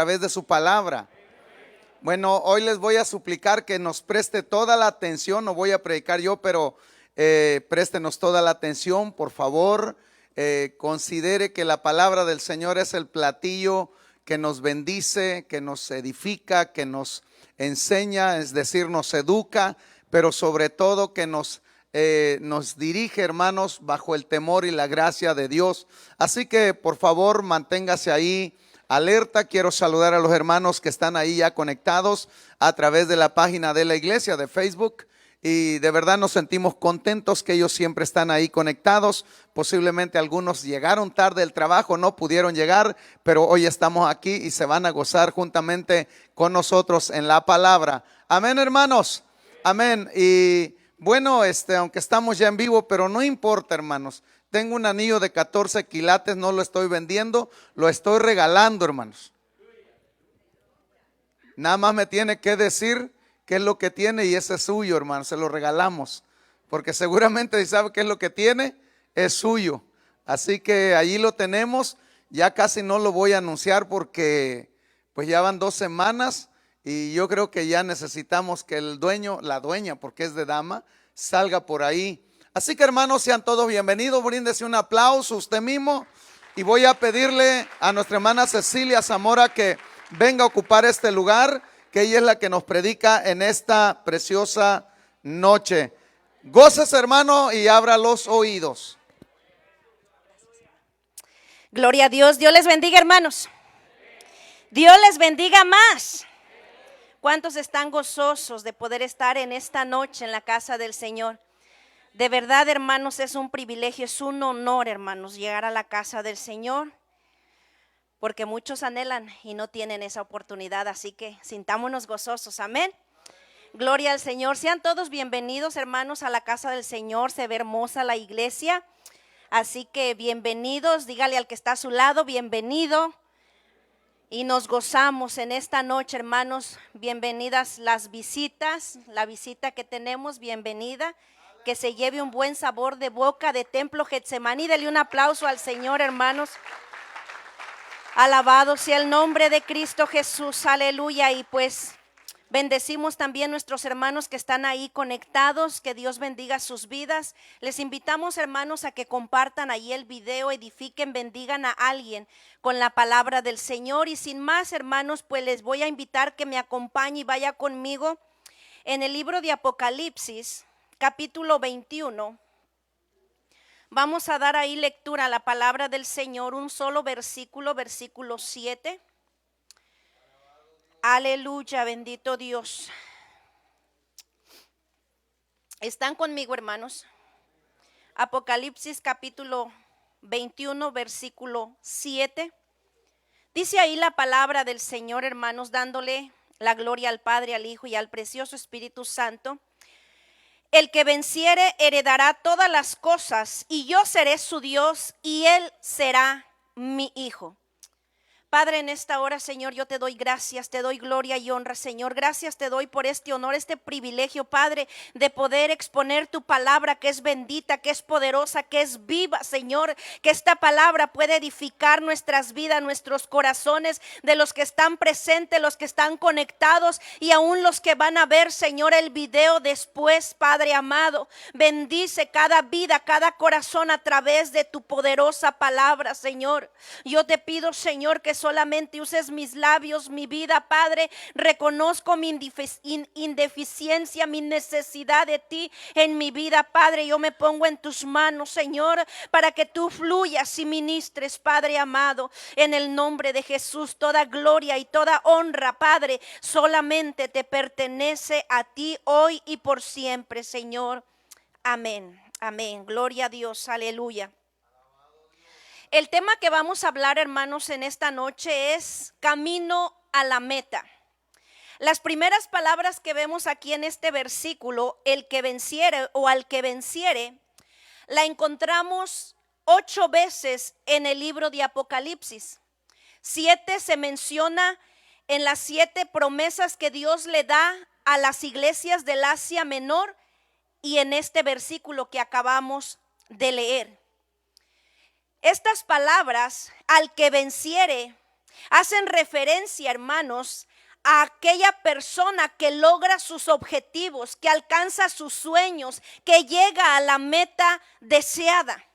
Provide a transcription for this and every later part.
través de su palabra. Bueno, hoy les voy a suplicar que nos preste toda la atención. No voy a predicar yo, pero préstenos toda la atención, por favor. Considere que la palabra del Señor es el platillo que nos bendice, que nos edifica, que nos enseña, es decir, nos educa, pero sobre todo que nos dirige, hermanos, bajo el temor y la gracia de Dios. Así que por favor manténgase ahí alerta. Quiero saludar a los hermanos que están ahí ya conectados a través de la página de la iglesia de Facebook, y de verdad nos sentimos contentos que ellos siempre están ahí conectados. Posiblemente algunos llegaron tarde del trabajo, no pudieron llegar, pero hoy estamos aquí y se van a gozar juntamente con nosotros en la palabra. Amén, hermanos. Amén. Y bueno, aunque estamos ya en vivo, pero no importa, hermanos. Tengo un anillo de 14 quilates, no lo estoy vendiendo, lo estoy regalando, hermanos. Nada más me tiene que decir qué es lo que tiene y ese es suyo, hermanos, se lo regalamos. Porque seguramente si sabe qué es lo que tiene, es suyo. Así que allí lo tenemos, ya casi no lo voy a anunciar porque pues ya van 2 semanas y yo creo que ya necesitamos que el dueño, la dueña, porque es de dama, salga por ahí. Así que hermanos, sean todos bienvenidos, bríndese un aplauso usted mismo y voy a pedirle a nuestra hermana Cecilia Zamora que venga a ocupar este lugar, que ella es la que nos predica en esta preciosa noche. Gócese, hermano, y abra los oídos. Gloria a Dios. Dios les bendiga, hermanos. Dios les bendiga más. ¿Cuántos están gozosos de poder estar en esta noche en la casa del Señor? De verdad, hermanos, es un privilegio, es un honor, hermanos, llegar a la casa del Señor, porque muchos anhelan y no tienen esa oportunidad, así que sintámonos gozosos, amén. Gloria al Señor. Sean todos bienvenidos, hermanos, a la casa del Señor. Se ve hermosa la iglesia, así que bienvenidos. Dígale al que está a su lado, bienvenido. Y nos gozamos en esta noche, hermanos. Bienvenidas las visitas, la visita que tenemos, bienvenida. Que se lleve un buen sabor de boca de Templo Getsemaní. Dele un aplauso al Señor, hermanos. Alabado sea el nombre de Cristo Jesús, aleluya. Y pues bendecimos también nuestros hermanos que están ahí conectados, que Dios bendiga sus vidas. Les invitamos, hermanos, a que compartan ahí el video, edifiquen, bendigan a alguien con la palabra del Señor. Y sin más, hermanos, pues les voy a invitar que me acompañe y vaya conmigo en el libro de Apocalipsis, capítulo 21. Vamos a dar ahí lectura a la palabra del Señor, un solo versículo, versículo 7. Aleluya, bendito Dios. ¿Están conmigo, hermanos? Apocalipsis capítulo 21, versículo 7. Dice ahí la palabra del Señor, hermanos, dándole la gloria al Padre, al Hijo y al precioso Espíritu Santo. El que venciere heredará todas las cosas, y yo seré su Dios, y él será mi hijo. Padre, en esta hora, Señor, yo te doy gracias, te doy gloria y honra, Señor. Gracias te doy por este honor, este privilegio, Padre, de poder exponer tu palabra, que es bendita, que es poderosa, que es viva, Señor. Que esta palabra puede edificar nuestras vidas, nuestros corazones, de los que están presentes, los que están conectados y aún los que van a ver, Señor, el video después, Padre amado. Bendice cada vida, cada corazón a través de tu poderosa palabra, Señor. Yo te pido, Señor, que solamente uses mis labios, mi vida, Padre. Reconozco mi indeficiencia, mi necesidad de ti en mi vida, Padre. Yo me pongo en tus manos, Señor, para que tú fluyas y ministres, Padre amado. En el nombre de Jesús, toda gloria y toda honra, Padre, solamente te pertenece a ti hoy y por siempre, Señor. Amén, amén. Gloria a Dios, aleluya. El tema que vamos a hablar, hermanos, en esta noche es camino a la meta. Las primeras palabras que vemos aquí en este versículo, el que venciere o al que venciere, la encontramos 8 veces en el libro de Apocalipsis. 7 se menciona en las 7 promesas que Dios le da a las iglesias del Asia Menor y en este versículo que acabamos de leer. Estas palabras, al que venciere, hacen referencia, hermanos, a aquella persona que logra sus objetivos, que alcanza sus sueños, que llega a la meta deseada.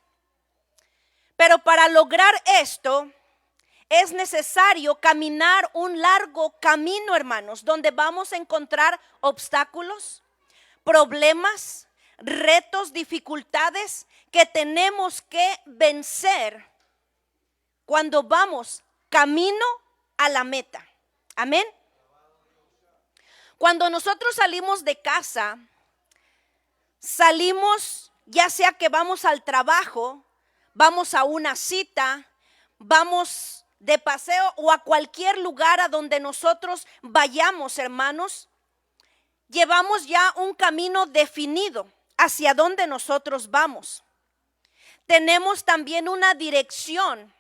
Pero para lograr esto es necesario caminar un largo camino, hermanos, donde vamos a encontrar obstáculos, problemas, retos, dificultades que tenemos que vencer cuando vamos camino a la meta. Amén. Cuando nosotros salimos de casa, salimos ya sea que vamos al trabajo, vamos a una cita, vamos de paseo o a cualquier lugar a donde nosotros vayamos, hermanos, llevamos ya un camino definido hacia donde nosotros vamos. Tenemos también una dirección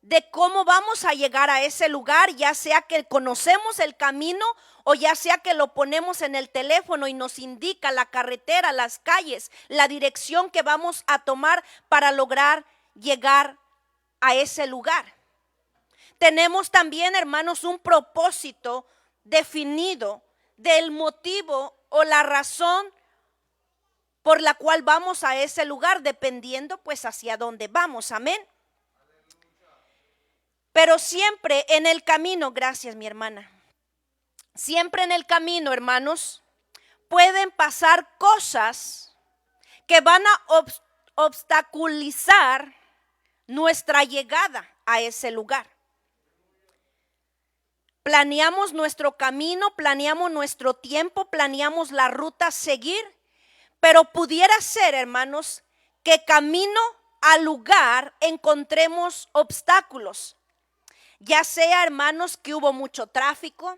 de cómo vamos a llegar a ese lugar, ya sea que conocemos el camino o ya sea que lo ponemos en el teléfono y nos indica la carretera, las calles, la dirección que vamos a tomar para lograr llegar a ese lugar. Tenemos también, hermanos, un propósito definido del motivo o la razón por la cual vamos a ese lugar, dependiendo pues hacia dónde vamos. Amén. Pero siempre en el camino, gracias mi hermana, siempre en el camino, hermanos, pueden pasar cosas que van a obstaculizar nuestra llegada a ese lugar. Planeamos nuestro camino, planeamos nuestro tiempo, planeamos la ruta a seguir, pero pudiera ser, hermanos, que camino al lugar encontremos obstáculos. Ya sea, hermanos, que hubo mucho tráfico,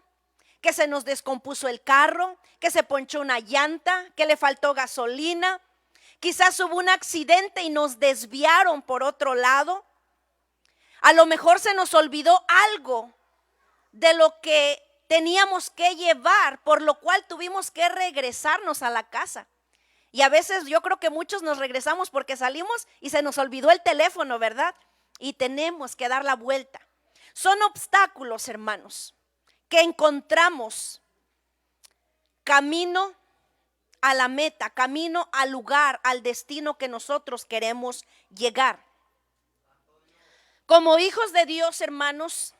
que se nos descompuso el carro, que se ponchó una llanta, que le faltó gasolina. Quizás hubo un accidente y nos desviaron por otro lado. A lo mejor se nos olvidó algo de lo que teníamos que llevar, por lo cual tuvimos que regresarnos a la casa. Y a veces yo creo que muchos nos regresamos porque salimos y se nos olvidó el teléfono, ¿verdad? Y tenemos que dar la vuelta. Son obstáculos, hermanos, que encontramos camino a la meta, camino al lugar, al destino que nosotros queremos llegar. Como hijos de Dios, hermanos,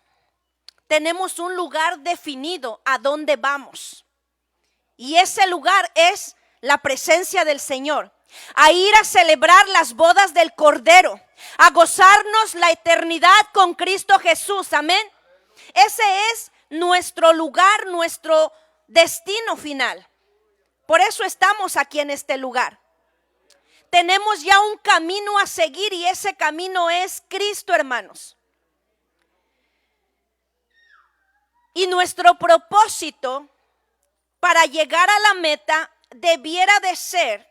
tenemos un lugar definido a dónde vamos. Y ese lugar es la presencia del Señor. A ir a celebrar las bodas del Cordero, a gozarnos la eternidad con Cristo Jesús, amén. Ese es nuestro lugar, nuestro destino final. Por eso estamos aquí en este lugar. Tenemos ya un camino a seguir y ese camino es Cristo, hermanos. Y nuestro propósito para llegar a la meta debiera de ser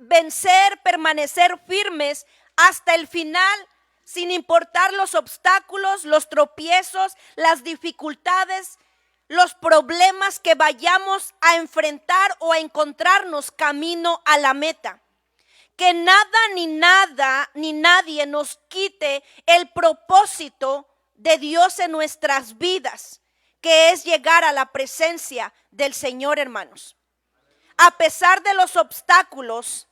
vencer, permanecer firmes hasta el final, sin importar los obstáculos, los tropiezos, las dificultades, los problemas que vayamos a enfrentar o a encontrarnos camino a la meta. Que nada ni nadie nos quite el propósito de Dios en nuestras vidas, que es llegar a la presencia del Señor, hermanos. A pesar de los obstáculos,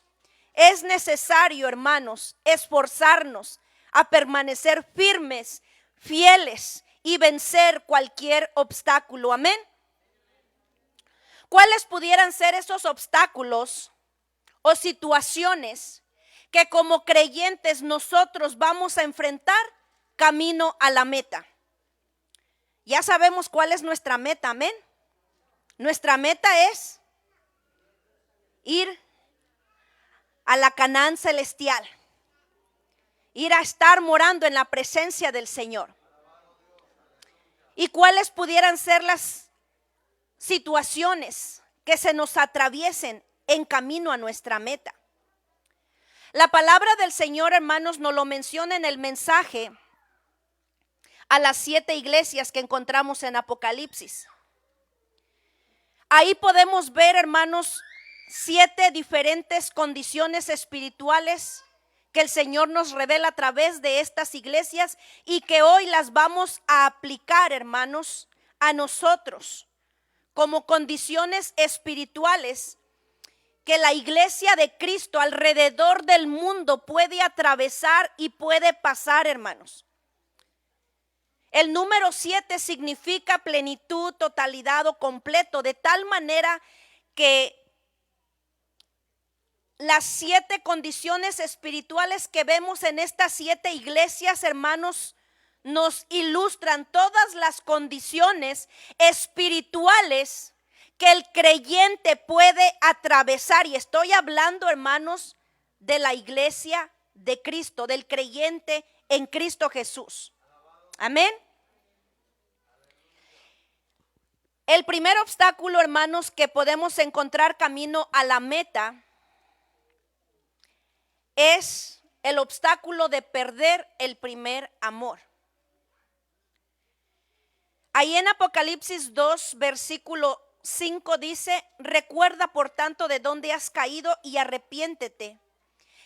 es necesario, hermanos, esforzarnos a permanecer firmes, fieles y vencer cualquier obstáculo. Amén. ¿Cuáles pudieran ser esos obstáculos o situaciones que como creyentes nosotros vamos a enfrentar camino a la meta? Ya sabemos cuál es nuestra meta, amén. Nuestra meta es ir a la Canaán celestial, ir a estar morando en la presencia del Señor. ¿Y cuáles pudieran ser las situaciones que se nos atraviesen en camino a nuestra meta? La palabra del Señor, hermanos, nos lo menciona en el mensaje a las 7 iglesias que encontramos en Apocalipsis. Ahí podemos ver, hermanos, 7 diferentes condiciones espirituales que el Señor nos revela a través de estas iglesias y que hoy las vamos a aplicar, hermanos, a nosotros como condiciones espirituales que la iglesia de Cristo alrededor del mundo puede atravesar y puede pasar, hermanos. El número 7 significa plenitud, totalidad o completo, de tal manera que las 7 condiciones espirituales que vemos en estas 7 iglesias, hermanos, nos ilustran todas las condiciones espirituales que el creyente puede atravesar. Y estoy hablando, hermanos, de la iglesia de Cristo, del creyente en Cristo Jesús. Amén. El primer obstáculo, hermanos, que podemos encontrar camino a la meta es el obstáculo de perder el primer amor. Ahí en Apocalipsis 2, versículo 5 dice: recuerda por tanto de dónde has caído y arrepiéntete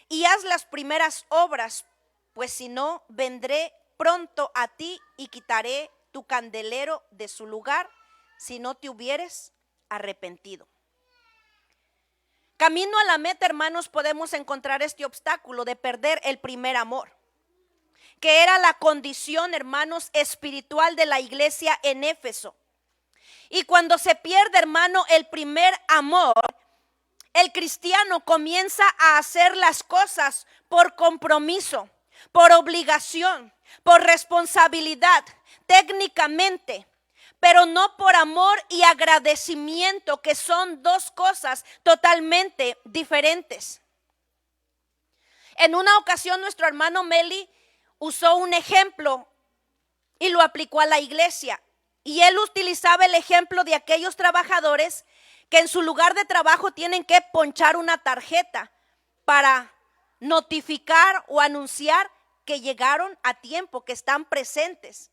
y haz las primeras obras, pues si no, vendré pronto a ti y quitaré tu candelero de su lugar si no te hubieres arrepentido. Camino a la meta, hermanos, podemos encontrar este obstáculo de perder el primer amor, que era la condición, hermanos, espiritual de la iglesia en Éfeso. Y cuando se pierde, hermano, el primer amor, el cristiano comienza a hacer las cosas por compromiso, por obligación, por responsabilidad, técnicamente, pero no por amor y agradecimiento, que son dos cosas totalmente diferentes. En una ocasión nuestro hermano Meli usó un ejemplo y lo aplicó a la iglesia. Y él utilizaba el ejemplo de aquellos trabajadores que en su lugar de trabajo tienen que ponchar una tarjeta para notificar o anunciar que llegaron a tiempo, que están presentes.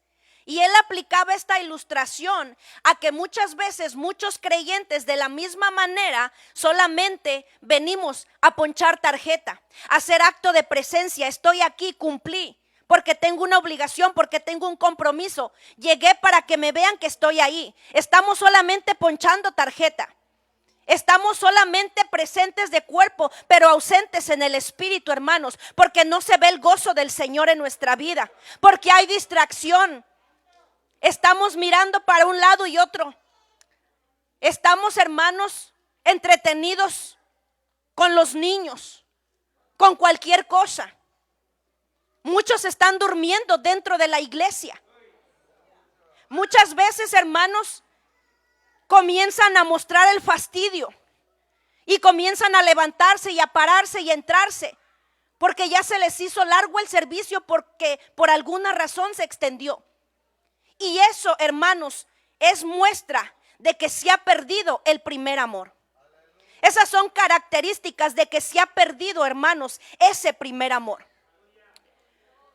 Y él aplicaba esta ilustración a que muchas veces muchos creyentes de la misma manera solamente venimos a ponchar tarjeta, a hacer acto de presencia. Estoy aquí, cumplí, porque tengo una obligación, porque tengo un compromiso. Llegué para que me vean que estoy ahí. Estamos solamente ponchando tarjeta. Estamos solamente presentes de cuerpo, pero ausentes en el espíritu, hermanos, porque no se ve el gozo del Señor en nuestra vida, porque hay distracción. Estamos mirando para un lado y otro. Estamos, hermanos, entretenidos con los niños, con cualquier cosa. Muchos están durmiendo dentro de la iglesia. Muchas veces, hermanos, comienzan a mostrar el fastidio y comienzan a levantarse y a pararse y a entrarse, porque ya se les hizo largo el servicio, porque por alguna razón se extendió. Y eso, hermanos, es muestra de que se ha perdido el primer amor. Esas son características de que se ha perdido, hermanos, ese primer amor.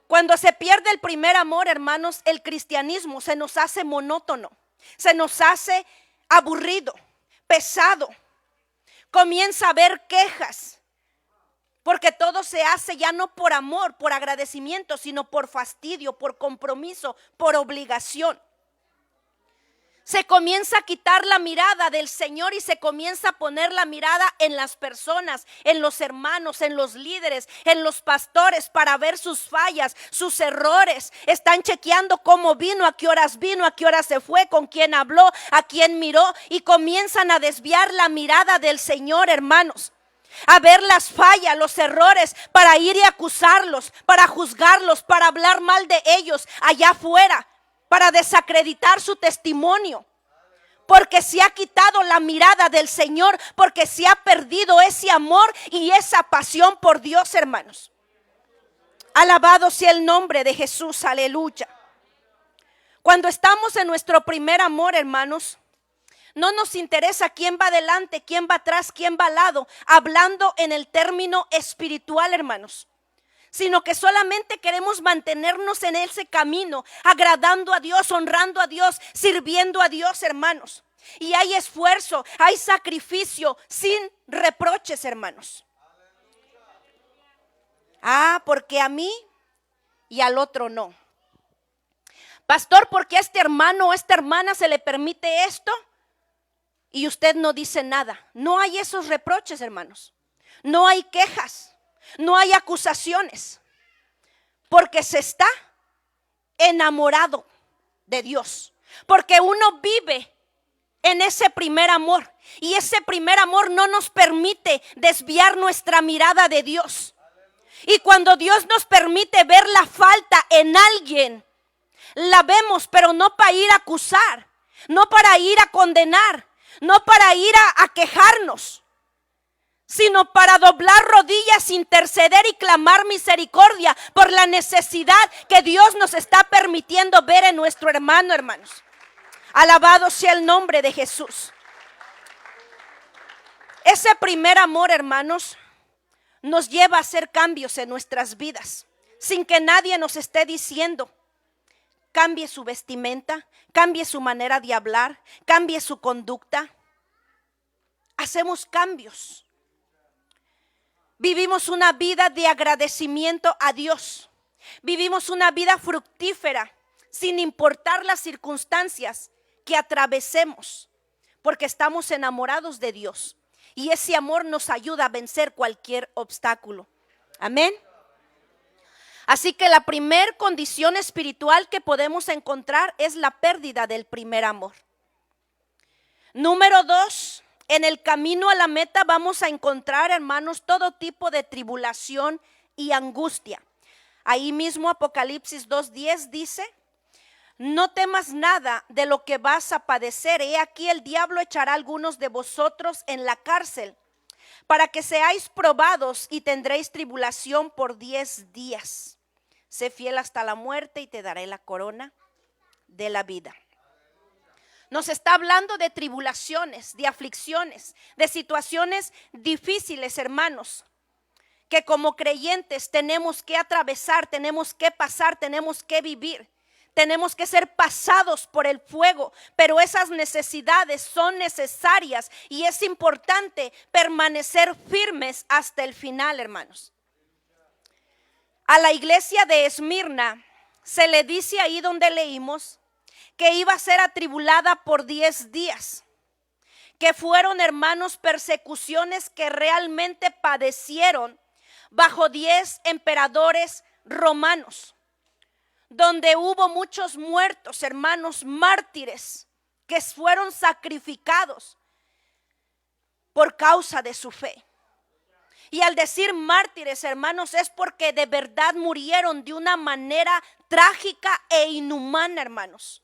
Cuando se pierde el primer amor, hermanos, el cristianismo se nos hace monótono, se nos hace aburrido, pesado. Comienza a haber quejas, porque todo se hace ya no por amor, por agradecimiento, sino por fastidio, por compromiso, por obligación. Se comienza a quitar la mirada del Señor y se comienza a poner la mirada en las personas, en los hermanos, en los líderes, en los pastores, para ver sus fallas, sus errores. Están chequeando cómo vino, a qué horas se fue, con quién habló, a quién miró, y comienzan a desviar la mirada del Señor, hermanos. A ver las fallas, los errores, para ir y acusarlos, para juzgarlos, para hablar mal de ellos allá afuera, para desacreditar su testimonio, porque se ha quitado la mirada del Señor, porque se ha perdido ese amor y esa pasión por Dios, hermanos. Alabado sea el nombre de Jesús, aleluya. Cuando estamos en nuestro primer amor, hermanos, no nos interesa quién va adelante, quién va atrás, quién va al lado, hablando en el término espiritual, hermanos, sino que solamente queremos mantenernos en ese camino, agradando a Dios, honrando a Dios, sirviendo a Dios, hermanos. Y hay esfuerzo, hay sacrificio sin reproches, hermanos. Ah, porque a mí y al otro no. Pastor, porque a este hermano o a esta hermana se le permite esto y usted no dice nada. No hay esos reproches, hermanos. No hay quejas, no hay acusaciones, porque se está enamorado de Dios, porque uno vive en ese primer amor y ese primer amor no nos permite desviar nuestra mirada de Dios. Y cuando Dios nos permite ver la falta en alguien, la vemos, pero no para ir a acusar, no para ir a condenar, no para ir a quejarnos, sino para doblar rodillas, interceder y clamar misericordia por la necesidad que Dios nos está permitiendo ver en nuestro hermano, hermanos. Alabado sea el nombre de Jesús. Ese primer amor, hermanos, nos lleva a hacer cambios en nuestras vidas, sin que nadie nos esté diciendo. Cambie su vestimenta, cambie su manera de hablar, cambie su conducta. Hacemos cambios. Vivimos una vida de agradecimiento a Dios. Vivimos una vida fructífera, sin importar las circunstancias que atravesemos, porque estamos enamorados de Dios. Y ese amor nos ayuda a vencer cualquier obstáculo. Amén. Así que la primer condición espiritual que podemos encontrar es la pérdida del primer amor. Número 2, en el camino a la meta vamos a encontrar, hermanos, todo tipo de tribulación y angustia. Ahí mismo Apocalipsis 2:10 dice: no temas nada de lo que vas a padecer. He aquí el diablo echará a algunos de vosotros en la cárcel, para que seáis probados y tendréis tribulación por 10 días. Sé fiel hasta la muerte y te daré la corona de la vida. Nos está hablando de tribulaciones, de aflicciones, de situaciones difíciles, hermanos, que como creyentes tenemos que atravesar, tenemos que pasar, tenemos que vivir. Tenemos que ser pasados por el fuego, pero esas necesidades son necesarias y es importante permanecer firmes hasta el final, hermanos. A la iglesia de Esmirna se le dice ahí donde leímos que iba a ser atribulada por 10 días, que fueron, hermanos, persecuciones que realmente padecieron bajo 10 emperadores romanos, donde hubo muchos muertos, hermanos, mártires, que fueron sacrificados por causa de su fe. Y al decir mártires, hermanos, es porque de verdad murieron de una manera trágica e inhumana, hermanos.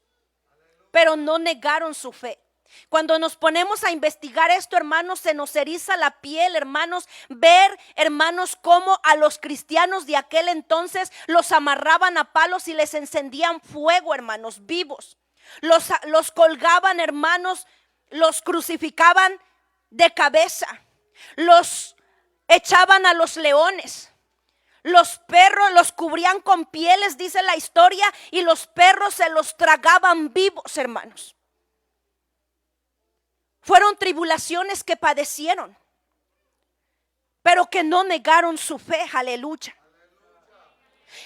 Pero no negaron su fe. Cuando nos ponemos a investigar esto, hermanos, se nos eriza la piel, hermanos, ver, hermanos, cómo a los cristianos de aquel entonces los amarraban a palos y les encendían fuego, hermanos, vivos. Los colgaban, hermanos, los crucificaban de cabeza, los echaban a los leones. Los perros los cubrían con pieles, dice la historia, y los perros se los tragaban vivos, hermanos. Fueron tribulaciones que padecieron, pero que no negaron su fe, aleluya.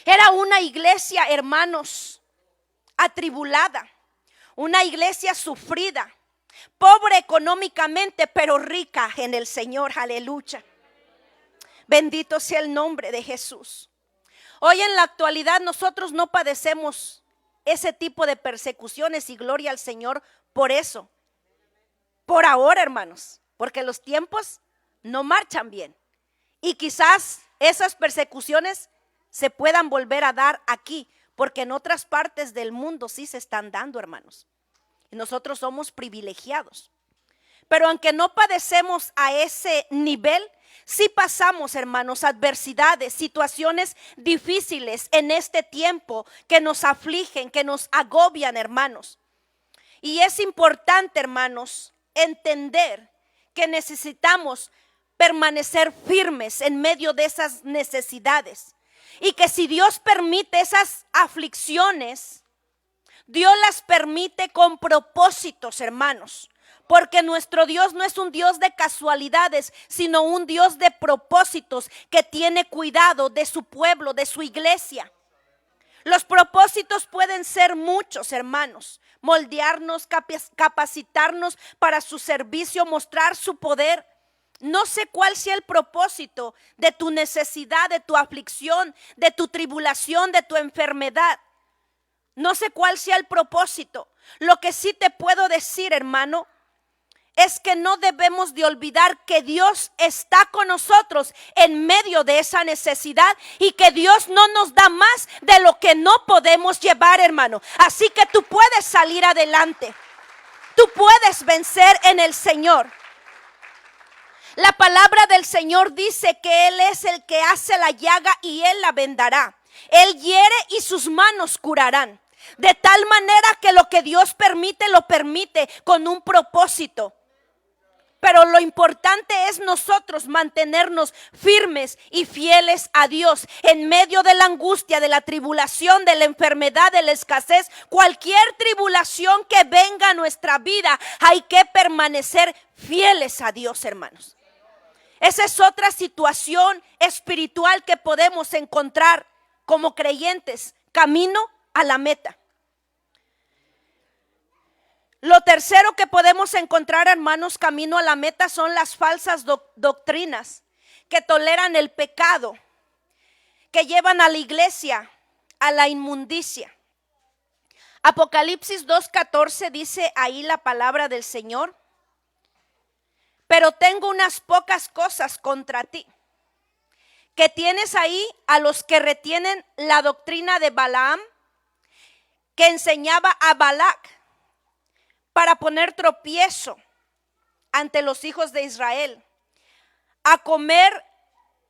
Era una iglesia, hermanos, atribulada, una iglesia sufrida, pobre económicamente, pero rica en el Señor, aleluya. Bendito sea el nombre de Jesús. Hoy en la actualidad nosotros no padecemos ese tipo de persecuciones y gloria al Señor por eso. Por ahora, hermanos, porque los tiempos no marchan bien. Y quizás esas persecuciones se puedan volver a dar aquí, porque en otras partes del mundo sí se están dando, hermanos. Y nosotros somos privilegiados. Pero aunque no padecemos a ese nivel, sí pasamos, hermanos, adversidades, situaciones difíciles en este tiempo que nos afligen, que nos agobian, hermanos. Y es importante, hermanos, entender que necesitamos permanecer firmes en medio de esas necesidades y que si Dios permite esas aflicciones, Dios las permite con propósitos, hermanos, Porque nuestro Dios no es un Dios de casualidades, sino un Dios de propósitos que tiene cuidado de su pueblo, de su iglesia. Los propósitos pueden ser muchos, hermanos. Moldearnos, capacitarnos para su servicio, mostrar su poder. No sé cuál sea el propósito de tu necesidad, de tu aflicción, de tu tribulación, de tu enfermedad. No sé cuál sea el propósito. Lo que sí te puedo decir, hermano, es que no debemos de olvidar que Dios está con nosotros en medio de esa necesidad y que Dios no nos da más de lo que no podemos llevar, hermano. Así que tú puedes salir adelante. Tú puedes vencer en el Señor. La palabra del Señor dice que Él es el que hace la llaga y Él la vendará. Él hiere y sus manos curarán. De tal manera que lo que Dios permite, lo permite con un propósito. Pero lo importante es nosotros mantenernos firmes y fieles a Dios en medio de la angustia, de la tribulación, de la enfermedad, de la escasez. Cualquier tribulación que venga a nuestra vida, hay que permanecer fieles a Dios, hermanos. Esa es otra situación espiritual que podemos encontrar como creyentes, camino a la meta. Lo tercero que podemos encontrar, hermanos, camino a la meta son las falsas doctrinas que toleran el pecado, que llevan a la iglesia a la inmundicia. Apocalipsis 2:14 dice ahí la palabra del Señor: pero tengo unas pocas cosas contra ti, que tienes ahí a los que retienen la doctrina de Balaam, que enseñaba a Balac para poner tropiezo ante los hijos de Israel, a comer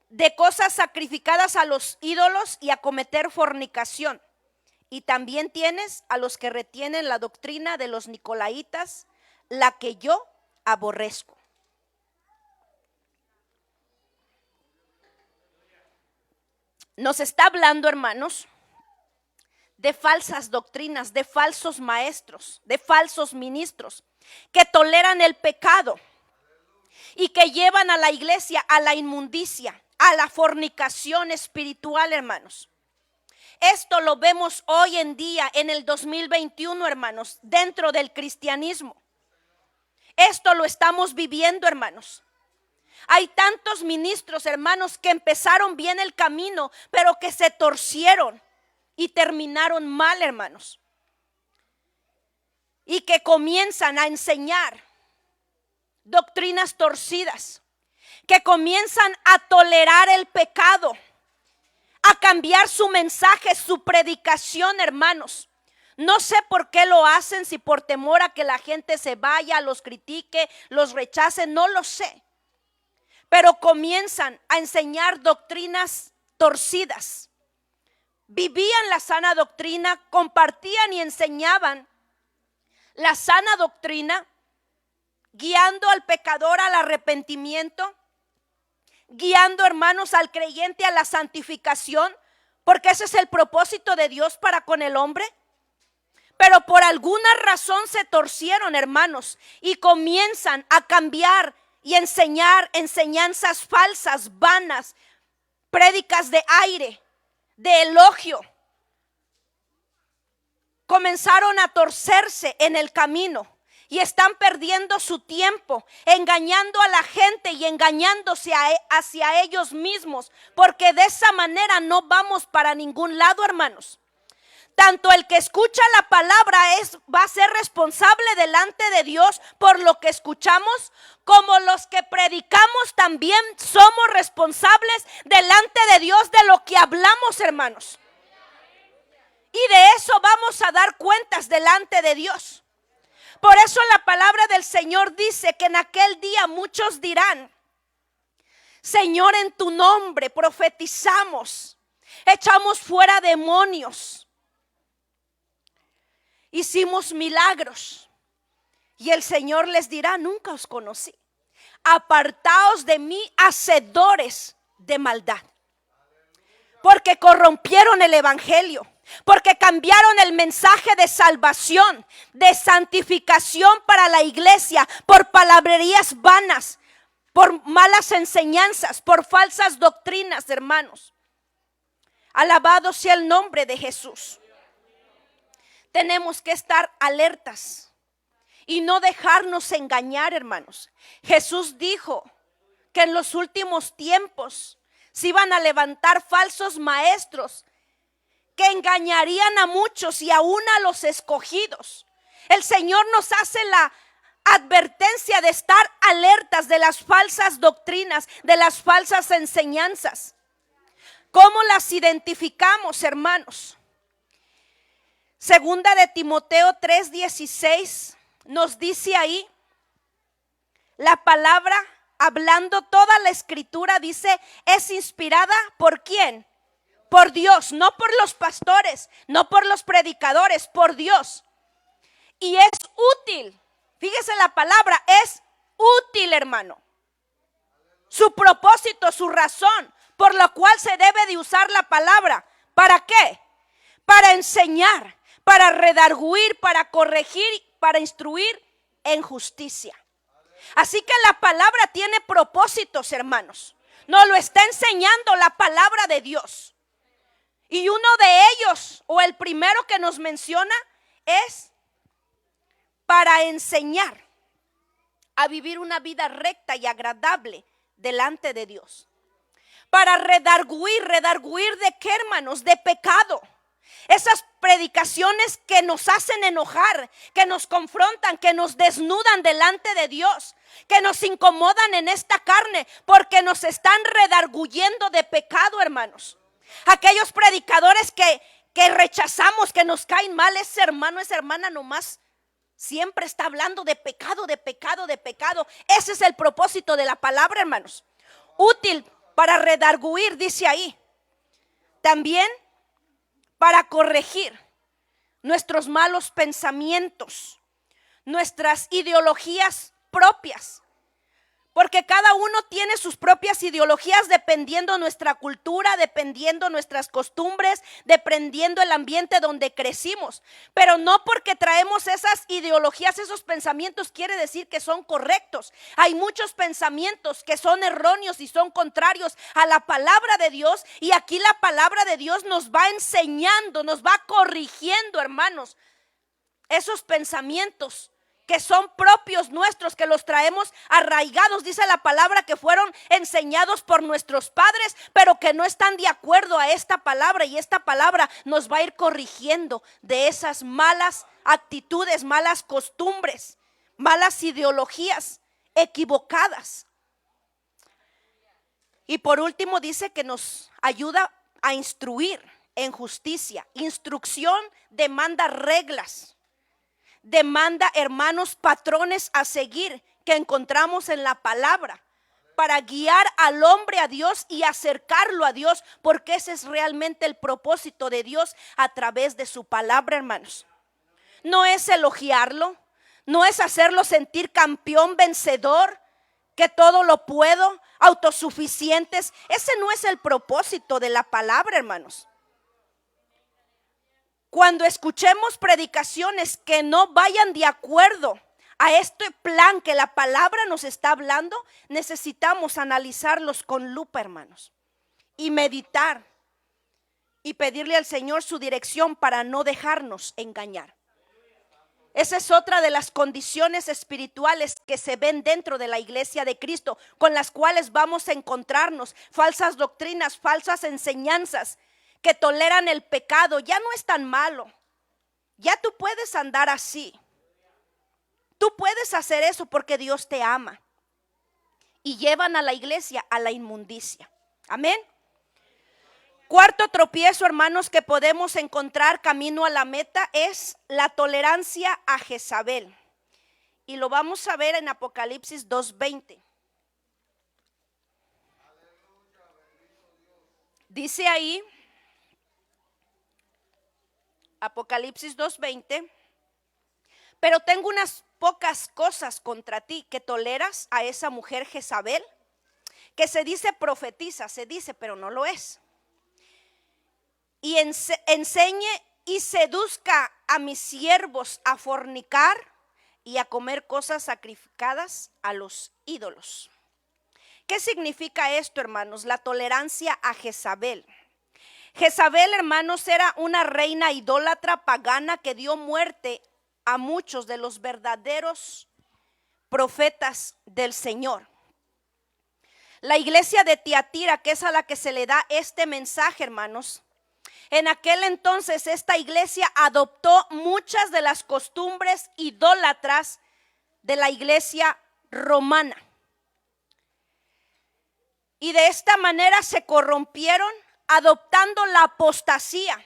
de cosas sacrificadas a los ídolos y a cometer fornicación. Y también tienes a los que retienen la doctrina de los nicolaitas, la que yo aborrezco. Nos está hablando, hermanos, de falsas doctrinas, de falsos maestros, de falsos ministros que toleran el pecado y que llevan a la iglesia a la inmundicia, a la fornicación espiritual, hermanos. Esto lo vemos hoy en día en el 2021, hermanos, dentro del cristianismo. Esto lo estamos viviendo, hermanos. Hay tantos ministros, hermanos, que empezaron bien el camino, pero que se torcieron y terminaron mal, hermanos. Y que comienzan a enseñar doctrinas torcidas, que comienzan a tolerar el pecado, a cambiar su mensaje, su predicación, hermanos. No sé por qué lo hacen, si por temor a que la gente se vaya, los critique, los rechace, no lo sé. Pero comienzan a enseñar doctrinas torcidas. Vivían la sana doctrina, compartían y enseñaban la sana doctrina, guiando al pecador al arrepentimiento, guiando, hermanos, al creyente a la santificación, porque ese es el propósito de Dios para con el hombre. Pero por alguna razón se torcieron, hermanos, y comienzan a cambiar y enseñar enseñanzas falsas, vanas, prédicas de aire, de elogio. Comenzaron a torcerse en el camino y están perdiendo su tiempo, engañando a la gente y engañándose hacia ellos mismos, porque de esa manera no vamos para ningún lado, hermanos. Tanto el que escucha la palabra va a ser responsable delante de Dios por lo que escuchamos, como los que predicamos también somos responsables delante de Dios de lo que hablamos, hermanos. Y de eso vamos a dar cuentas delante de Dios. Por eso la palabra del Señor dice que en aquel día muchos dirán: Señor, en tu nombre profetizamos, echamos fuera demonios, hicimos milagros. Y el Señor les dirá: nunca os conocí. Apartaos de mí, hacedores de maldad. Porque corrompieron el evangelio. porque cambiaron el mensaje de salvación, de santificación para la iglesia por palabrerías vanas, por malas enseñanzas, por falsas doctrinas, hermanos. Alabado sea el nombre de Jesús. Tenemos que estar alertas y no dejarnos engañar, hermanos. Jesús dijo que en los últimos tiempos se iban a levantar falsos maestros que engañarían a muchos y aún a los escogidos. El Señor nos hace la advertencia de estar alertas de las falsas doctrinas, de las falsas enseñanzas. ¿Cómo las identificamos, hermanos? Segunda de Timoteo 3:16 nos dice ahí, la palabra, hablando toda la escritura, dice, es inspirada ¿por quién? Por Dios, no por los pastores, no por los predicadores, por Dios. Y es útil, fíjese la palabra, es útil, hermano. Su propósito, su razón, por lo cual se debe de usar la palabra. ¿Para qué? Para enseñar, para redarguir, para corregir, para instruir en justicia. Así que la palabra tiene propósitos, hermanos. Nos lo está enseñando la palabra de Dios. Y uno de ellos, o el primero que nos menciona, es para enseñar a vivir una vida recta y agradable delante de Dios. Para redarguir ¿de qué, hermanos? De pecado. Esas predicaciones que nos hacen enojar, que nos confrontan, que nos desnudan delante de Dios, que nos incomodan en esta carne, porque nos están redarguyendo de pecado, hermanos. Aquellos predicadores que rechazamos, que nos caen mal, ese hermano, esa hermana nomás siempre está hablando de pecado, de pecado, de pecado. Ese es el propósito de la palabra, hermanos. Útil para redarguir, dice ahí. También para corregir nuestros malos pensamientos, nuestras ideologías propias. Porque cada uno tiene sus propias ideologías dependiendo nuestra cultura, dependiendo nuestras costumbres, dependiendo el ambiente donde crecimos. Pero no porque traemos esas ideologías, esos pensamientos, quiere decir que son correctos. Hay muchos pensamientos que son erróneos y son contrarios a la palabra de Dios. Y aquí la palabra de Dios nos va enseñando, nos va corrigiendo, hermanos, esos pensamientos que son propios nuestros, que los traemos arraigados, dice la palabra, que fueron enseñados por nuestros padres, pero que no están de acuerdo a esta palabra, y esta palabra nos va a ir corrigiendo de esas malas actitudes, malas costumbres, malas ideologías equivocadas. Y por último dice que nos ayuda a instruir en justicia. Instrucción demanda reglas. Demanda, hermanos, patrones a seguir que encontramos en la palabra para guiar al hombre a Dios y acercarlo a Dios, porque ese es realmente el propósito de Dios a través de su palabra, hermanos. No es elogiarlo, no es hacerlo sentir campeón, vencedor, que todo lo puedo, autosuficientes. Ese no es el propósito de la palabra, hermanos. Cuando escuchemos predicaciones que no vayan de acuerdo a este plan que la palabra nos está hablando, necesitamos analizarlos con lupa, hermanos, y meditar y pedirle al Señor su dirección para no dejarnos engañar. Esa es otra de las condiciones espirituales que se ven dentro de la iglesia de Cristo, con las cuales vamos a encontrarnos: falsas doctrinas, falsas enseñanzas que toleran el pecado. Ya no es tan malo, ya tú puedes andar así, tú puedes hacer eso porque Dios te ama, y llevan a la iglesia a la inmundicia. Amén. Cuarto tropiezo, hermanos, que podemos encontrar camino a la meta es la tolerancia a Jezabel, y lo vamos a ver en Apocalipsis 2:20. Dice ahí, Apocalipsis 2:20: pero tengo unas pocas cosas contra ti, que toleras a esa mujer Jezabel, que se dice profetiza, se dice, pero no lo es, y enseñe y seduzca a mis siervos a fornicar y a comer cosas sacrificadas a los ídolos. ¿Qué significa esto, hermanos? La tolerancia a Jezabel. Jezabel, hermanos, era una reina idólatra pagana que dio muerte a muchos de los verdaderos profetas del Señor. La iglesia de Tiatira, que es a la que se le da este mensaje, hermanos, en aquel entonces esta iglesia adoptó muchas de las costumbres idólatras de la iglesia romana. Y de esta manera se corrompieron, adoptando la apostasía,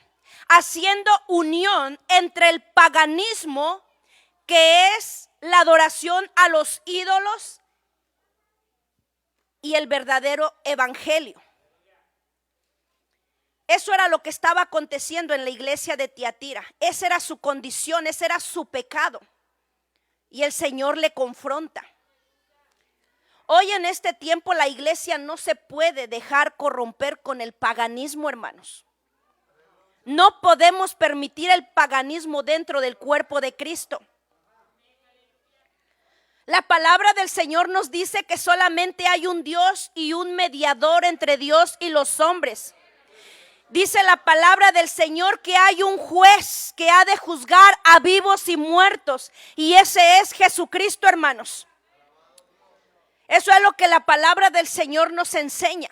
haciendo unión entre el paganismo, que es la adoración a los ídolos, y el verdadero evangelio. Eso era lo que estaba aconteciendo en la iglesia de Tiatira. Esa era su condición, ese era su pecado. Y el Señor le confronta. Hoy en este tiempo la iglesia no se puede dejar corromper con el paganismo, hermanos. No podemos permitir el paganismo dentro del cuerpo de Cristo. La palabra del Señor nos dice que solamente hay un Dios y un mediador entre Dios y los hombres. Dice la palabra del Señor que hay un juez que ha de juzgar a vivos y muertos, y ese es Jesucristo, hermanos. Eso es lo que la palabra del Señor nos enseña.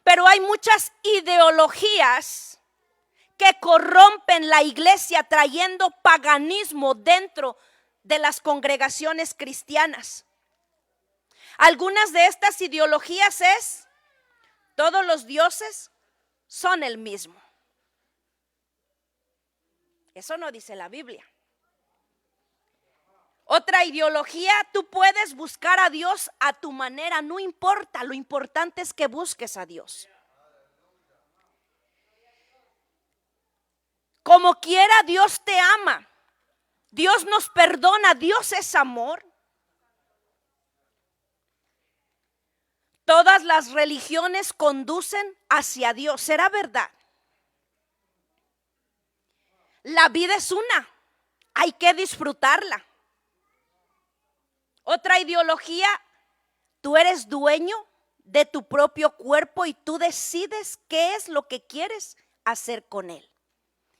Pero hay muchas ideologías que corrompen la iglesia, trayendo paganismo dentro de las congregaciones cristianas. Algunas de estas ideologías es: todos los dioses son el mismo. Eso no dice la Biblia. Otra ideología: tú puedes buscar a Dios a tu manera, no importa, lo importante es que busques a Dios. Como quiera, Dios te ama. Dios nos perdona, Dios es amor. Todas las religiones conducen hacia Dios, ¿será verdad? La vida es una, hay que disfrutarla. Otra ideología: tú eres dueño de tu propio cuerpo y tú decides qué es lo que quieres hacer con él.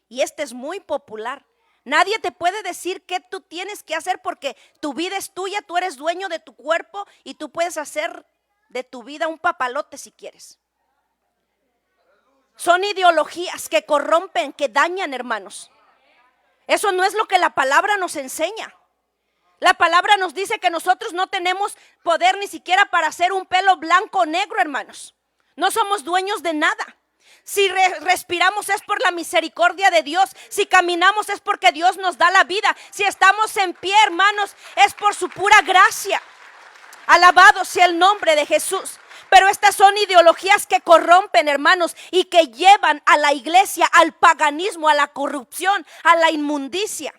Y este es muy popular. Nadie te puede decir qué tú tienes que hacer, porque tu vida es tuya, tú eres dueño de tu cuerpo y tú puedes hacer de tu vida un papalote si quieres. Son ideologías que corrompen, que dañan, hermanos. Eso no es lo que la palabra nos enseña. La palabra nos dice que nosotros no tenemos poder ni siquiera para hacer un pelo blanco o negro, hermanos. No somos dueños de nada. Si respiramos es por la misericordia de Dios. Si caminamos es porque Dios nos da la vida. Si estamos en pie, hermanos, es por su pura gracia. Alabado sea el nombre de Jesús. Pero estas son ideologías que corrompen, hermanos, y que llevan a la iglesia al paganismo, a la corrupción, a la inmundicia.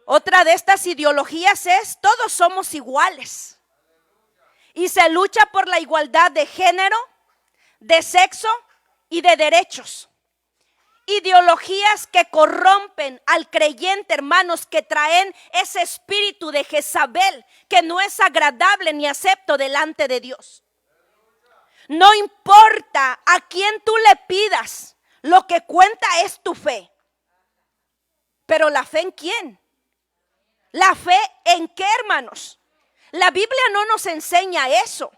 Otra de estas ideologías es: todos somos iguales. Y se lucha por la igualdad de género, de sexo y de derechos. Ideologías que corrompen al creyente, hermanos, que traen ese espíritu de Jezabel, que no es agradable ni acepto delante de Dios. No importa a quién tú le pidas, lo que cuenta es tu fe. Pero ¿la fe en quién? ¿La fe en qué, hermanos? La Biblia no nos enseña eso.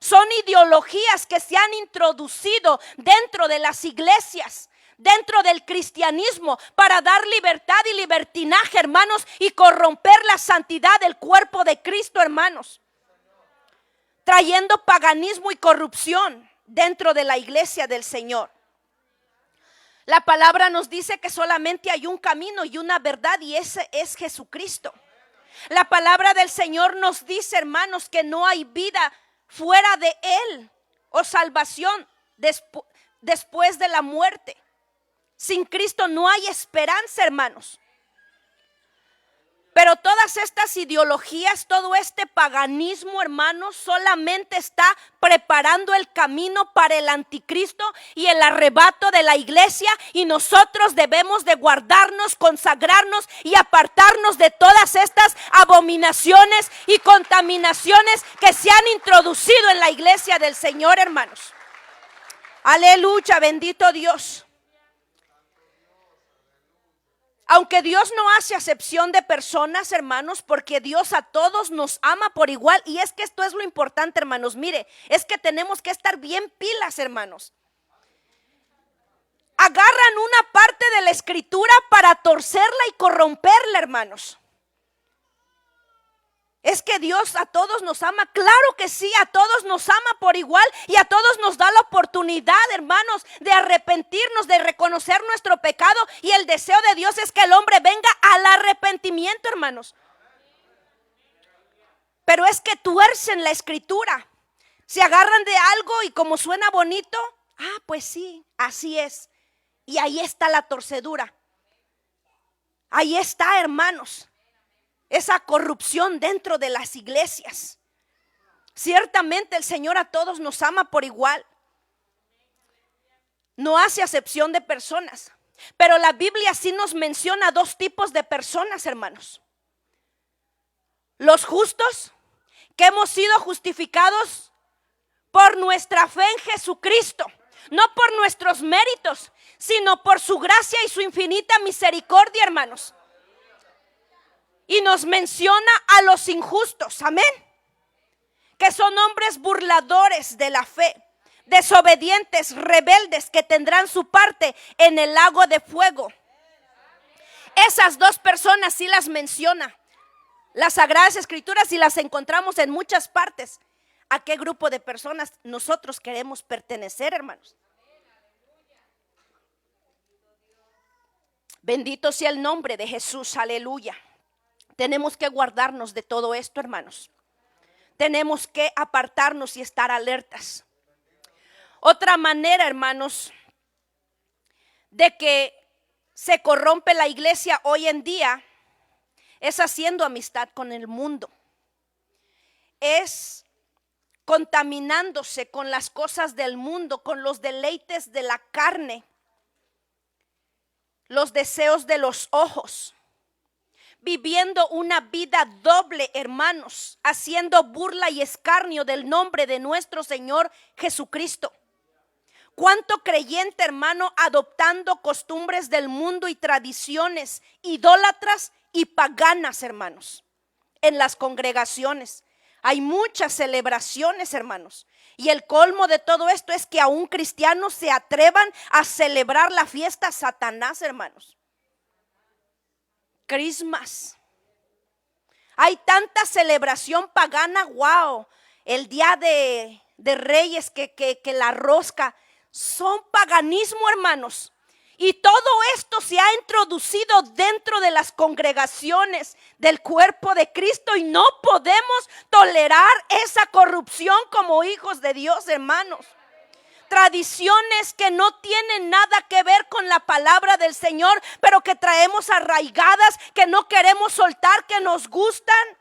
Son ideologías que se han introducido dentro de las iglesias, dentro del cristianismo, para dar libertad y libertinaje, hermanos, y corromper la santidad del cuerpo de Cristo, hermanos, trayendo paganismo y corrupción dentro de la iglesia del Señor. La palabra nos dice que solamente hay un camino y una verdad, y ese es Jesucristo. La palabra del Señor nos dice, hermanos, que no hay vida fuera de Él o salvación después de la muerte. Sin Cristo no hay esperanza, hermanos. Pero todas estas ideologías, todo este paganismo, hermanos, solamente está preparando el camino para el anticristo y el arrebato de la iglesia. Y nosotros debemos de guardarnos, consagrarnos y apartarnos de todas estas abominaciones y contaminaciones que se han introducido en la iglesia del Señor, hermanos. Aleluya, bendito Dios. Aunque Dios no hace acepción de personas, hermanos, porque Dios a todos nos ama por igual. Y es que esto es lo importante, hermanos. Mire, es que tenemos que estar bien pilas, hermanos. Agarran una parte de la escritura para torcerla y corromperla, hermanos. Es que Dios a todos nos ama. Claro que sí, a todos nos ama por igual y a todos nos da la oportunidad, hermanos, de arrepentirnos, de reconocer nuestro pecado. Y el deseo de Dios es que el hombre venga al arrepentimiento, hermanos. Pero es que tuercen la escritura. Se agarran de algo y como suena bonito, pues sí, así es. Y ahí está la torcedura. Ahí está, hermanos, esa corrupción dentro de las iglesias. Ciertamente el Señor a todos nos ama por igual. No hace acepción de personas. Pero la Biblia sí nos menciona dos tipos de personas, hermanos. Los justos, que hemos sido justificados por nuestra fe en Jesucristo. No por nuestros méritos, sino por su gracia y su infinita misericordia, hermanos. Y nos menciona a los injustos, amén, que son hombres burladores de la fe, desobedientes, rebeldes, que tendrán su parte en el lago de fuego. Esas dos personas sí las menciona las Sagradas Escrituras y las encontramos en muchas partes. ¿A qué grupo de personas nosotros queremos pertenecer, hermanos? Bendito sea el nombre de Jesús, aleluya. Tenemos que guardarnos de todo esto, hermanos. Tenemos que apartarnos y estar alertas. Otra manera, hermanos, de que se corrompe la iglesia hoy en día es haciendo amistad con el mundo. Es contaminándose con las cosas del mundo, con los deleites de la carne, los deseos de los ojos. Viviendo una vida doble, hermanos, haciendo burla y escarnio del nombre de nuestro Señor Jesucristo. ¿Cuánto creyente, hermano, adoptando costumbres del mundo y tradiciones idólatras y paganas, hermanos, en las congregaciones? Hay muchas celebraciones, hermanos. Y el colmo de todo esto es que aún cristianos se atrevan a celebrar la fiesta Satanás, hermanos. Christmas. Hay tanta celebración pagana, wow. El día de Reyes, que la rosca, son paganismo, hermanos. Y todo esto se ha introducido dentro de las congregaciones del cuerpo de Cristo y no podemos tolerar esa corrupción como hijos de Dios, hermanos. Tradiciones que no tienen nada que ver con la palabra del Señor, pero que traemos arraigadas, que no queremos soltar, que nos gustan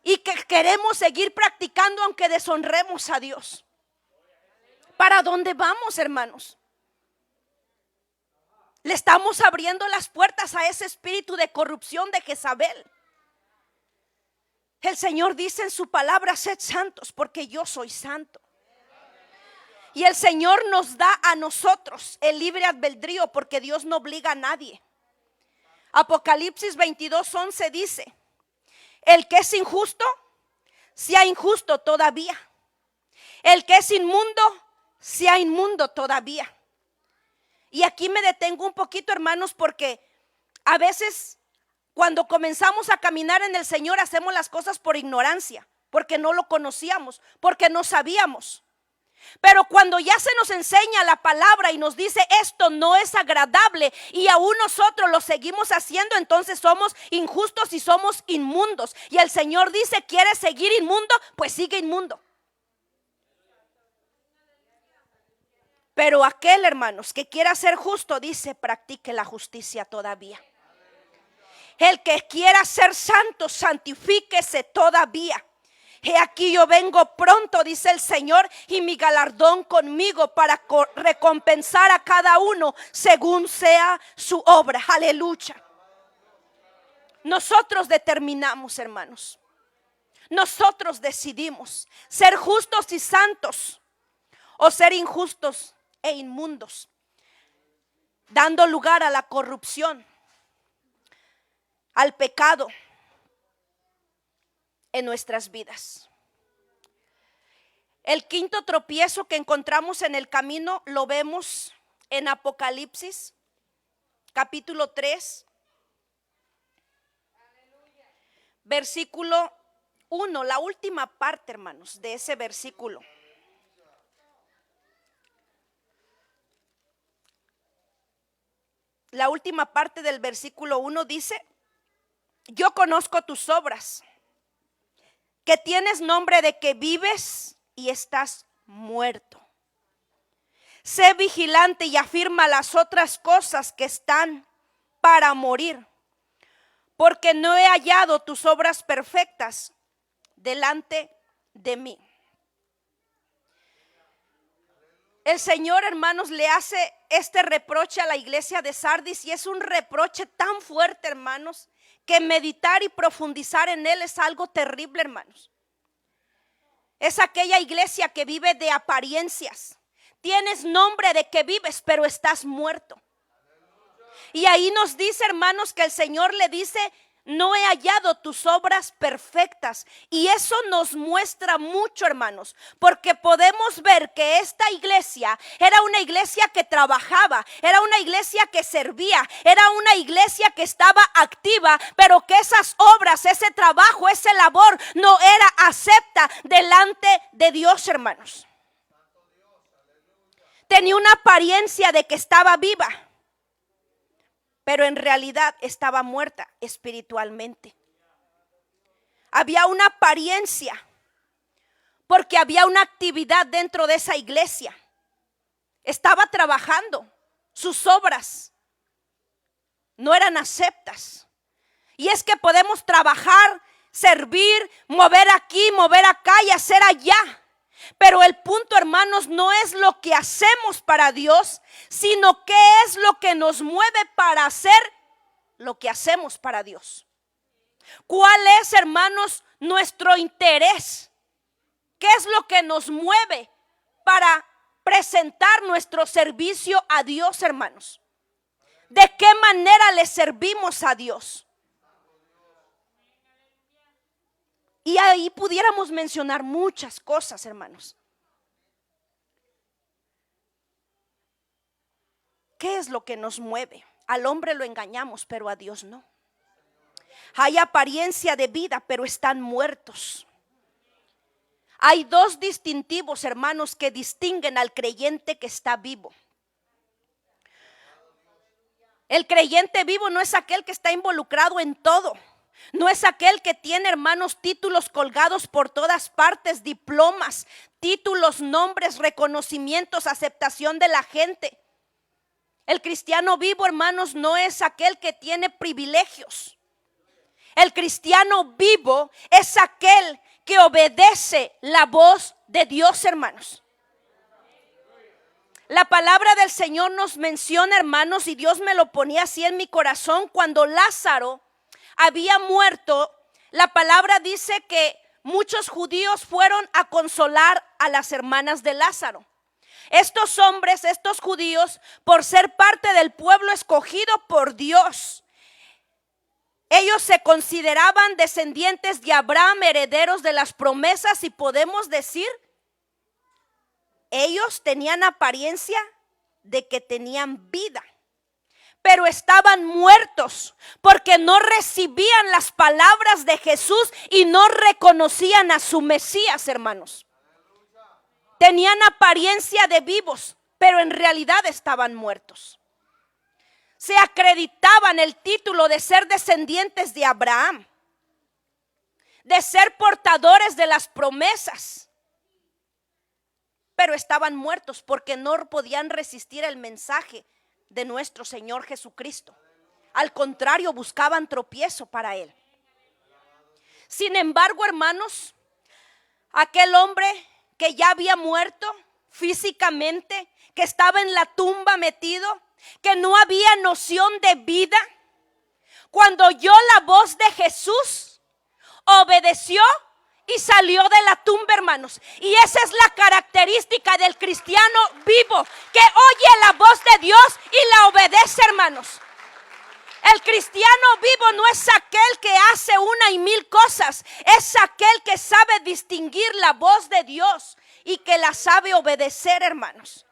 y que queremos seguir practicando aunque deshonremos a Dios. ¿Para dónde vamos, hermanos? Le estamos abriendo las puertas a ese espíritu de corrupción de Jezabel. El Señor dice en su palabra: sed santos porque yo soy santo. Y el Señor nos da a nosotros el libre albedrío porque Dios no obliga a nadie. Apocalipsis 22:11 dice: el que es injusto, sea injusto todavía. El que es inmundo, sea inmundo todavía. Y aquí me detengo un poquito, hermanos, porque a veces cuando comenzamos a caminar en el Señor hacemos las cosas por ignorancia, porque no lo conocíamos, porque no sabíamos. Pero cuando ya se nos enseña la palabra y nos dice esto no es agradable y aún nosotros lo seguimos haciendo, entonces somos injustos y somos inmundos. Y el Señor dice: ¿quieres seguir inmundo? Pues sigue inmundo. Pero aquel, hermanos, que quiera ser justo, dice: practique la justicia todavía. El que quiera ser santo, santifíquese todavía. He aquí yo vengo pronto, dice el Señor, y mi galardón conmigo para recompensar a cada uno según sea su obra. Aleluya. Nosotros determinamos, hermanos. Nosotros decidimos ser justos y santos o ser injustos e inmundos, dando lugar a la corrupción, al pecado en nuestras vidas. El quinto tropiezo que encontramos en el camino lo vemos en Apocalipsis capítulo 3, versículo 1, la última parte, hermanos, de ese versículo. La última parte del versículo 1 dice: yo conozco tus obras, que tienes nombre de que vives y estás muerto. Sé vigilante y afirma las otras cosas que están para morir, porque no he hallado tus obras perfectas delante de mí. El Señor, hermanos, le hace este reproche a la iglesia de Sardis, y es un reproche tan fuerte, hermanos, que meditar y profundizar en él es algo terrible, hermanos. Es aquella iglesia que vive de apariencias. Tienes nombre de que vives, pero estás muerto. Y ahí nos dice, hermanos, que el Señor le dice: no he hallado tus obras perfectas. Y eso nos muestra mucho, hermanos, porque podemos ver que esta iglesia era una iglesia que trabajaba, era una iglesia que servía, era una iglesia que estaba activa, pero que esas obras, ese trabajo, ese labor no era acepta delante de Dios, hermanos. Tenía una apariencia de que estaba viva, pero en realidad estaba muerta espiritualmente. Había una apariencia porque había una actividad dentro de esa iglesia. Estaba trabajando, sus obras no eran aceptas. Y es que podemos trabajar, servir, mover aquí, mover acá y hacer allá. Pero el punto, hermanos, no es lo que hacemos para Dios, sino qué es lo que nos mueve para hacer lo que hacemos para Dios. ¿Cuál es, hermanos, nuestro interés? ¿Qué es lo que nos mueve para presentar nuestro servicio a Dios, hermanos? ¿De qué manera le servimos a Dios? Y ahí pudiéramos mencionar muchas cosas, hermanos. ¿Qué es lo que nos mueve? Al hombre lo engañamos, pero a Dios no. Hay apariencia de vida, pero están muertos. Hay dos distintivos, hermanos, que distinguen al creyente que está vivo. El creyente vivo no es aquel que está involucrado en todo. No es aquel que tiene, hermanos, títulos colgados por todas partes, diplomas, títulos, nombres, reconocimientos, aceptación de la gente. El cristiano vivo, hermanos, no es aquel que tiene privilegios. El cristiano vivo es aquel que obedece la voz de Dios, hermanos. La palabra del Señor nos menciona, hermanos, y Dios me lo ponía así en mi corazón, cuando Lázaro había muerto. La palabra dice que muchos judíos fueron a consolar a las hermanas de Lázaro. Estos hombres, estos judíos, por ser parte del pueblo escogido por Dios, ellos se consideraban descendientes de Abraham, herederos de las promesas, y podemos decir, ellos tenían apariencia de que tenían vida, pero estaban muertos porque no recibían las palabras de Jesús y no reconocían a su Mesías, hermanos. Tenían apariencia de vivos, pero en realidad estaban muertos. Se acreditaban el título de ser descendientes de Abraham, de ser portadores de las promesas, pero estaban muertos porque no podían resistir el mensaje de nuestro Señor Jesucristo. Al contrario, buscaban tropiezo para él. Sin embargo, hermanos, aquel hombre que ya había muerto físicamente, que estaba en la tumba metido, que no había noción de vida, cuando oyó la voz de Jesús, obedeció y salió de la tumba, hermanos. Y esa es la característica del cristiano vivo, que oye la voz de Dios y la obedece, hermanos. El cristiano vivo no es aquel que hace una y mil cosas, es aquel que sabe distinguir la voz de Dios y que la sabe obedecer, hermanos.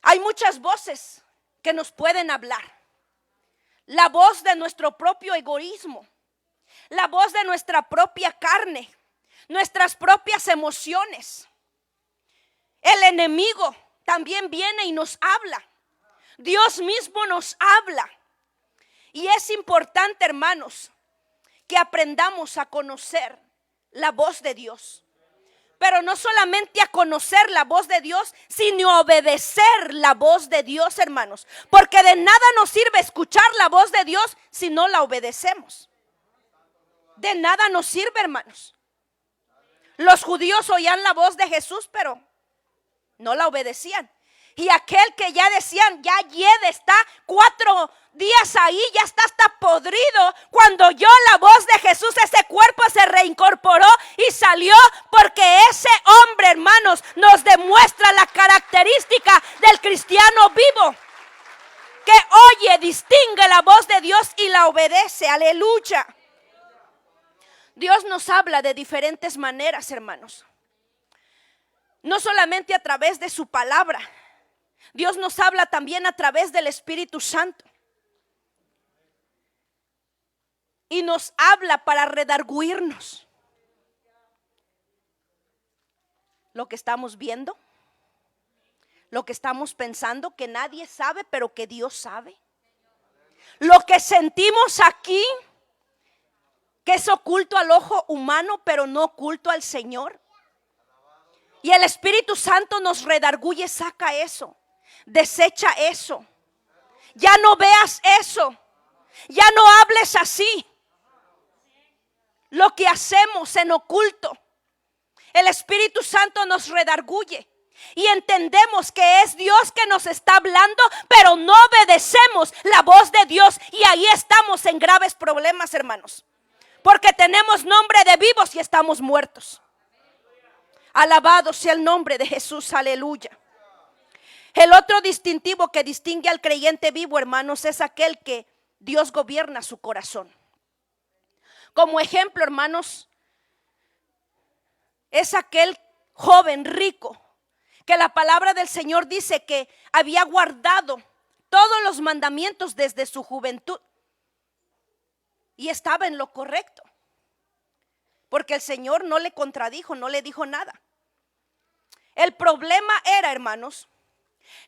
Hay muchas voces que nos pueden hablar. La voz de nuestro propio egoísmo, la voz de nuestra propia carne, nuestras propias emociones. El enemigo también viene y nos habla. Dios mismo nos habla. Y es importante, hermanos, que aprendamos a conocer la voz de Dios. Pero no solamente a conocer la voz de Dios, sino a obedecer la voz de Dios, hermanos. Porque de nada nos sirve escuchar la voz de Dios si no la obedecemos. De nada nos sirve, hermanos. Los judíos oían la voz de Jesús, pero no la obedecían. Y aquel que ya decían, ya está 4 días ahí, ya está hasta podrido. Cuando oyó la voz de Jesús, ese cuerpo se reincorporó y salió, porque ese hombre, hermanos, nos demuestra la característica del cristiano vivo, que oye, distingue la voz de Dios y la obedece. Aleluya. Dios nos habla de diferentes maneras, hermanos. No solamente a través de su palabra. Dios nos habla también a través del Espíritu Santo. Y nos habla para redarguirnos. Lo que estamos viendo, lo que estamos pensando, que nadie sabe, pero que Dios sabe. Lo que sentimos aquí, que es oculto al ojo humano, pero no oculto al Señor. Y el Espíritu Santo nos redarguye, saca eso. Desecha eso. Ya no veas eso. Ya no hables así. Lo que hacemos en oculto, el Espíritu Santo nos redarguye. Y entendemos que es Dios que nos está hablando, pero no obedecemos la voz de Dios. Y ahí estamos en graves problemas, hermanos. Porque tenemos nombre de vivos y estamos muertos. Alabado sea el nombre de Jesús, aleluya. El otro distintivo que distingue al creyente vivo, hermanos, es aquel que Dios gobierna su corazón. Como ejemplo, hermanos, es aquel joven rico que la palabra del Señor dice que había guardado todos los mandamientos desde su juventud. Y estaba en lo correcto. Porque el Señor no le contradijo, no le dijo nada. El problema era, hermanos,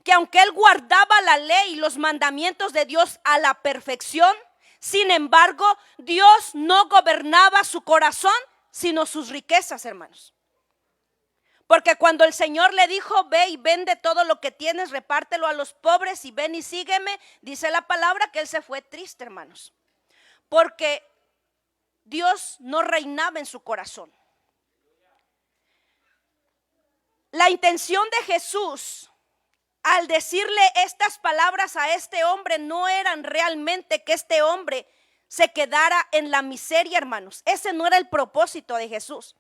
que aunque él guardaba la ley y los mandamientos de Dios a la perfección, sin embargo, Dios no gobernaba su corazón, sino sus riquezas, hermanos. Porque cuando el Señor le dijo, ve y vende todo lo que tienes, repártelo a los pobres y ven y sígueme, dice la palabra que él se fue triste, hermanos. Porque Dios no reinaba en su corazón. La intención de Jesús al decirle estas palabras a este hombre no eran realmente que este hombre se quedara en la miseria, hermanos. Ese no era el propósito de Jesús.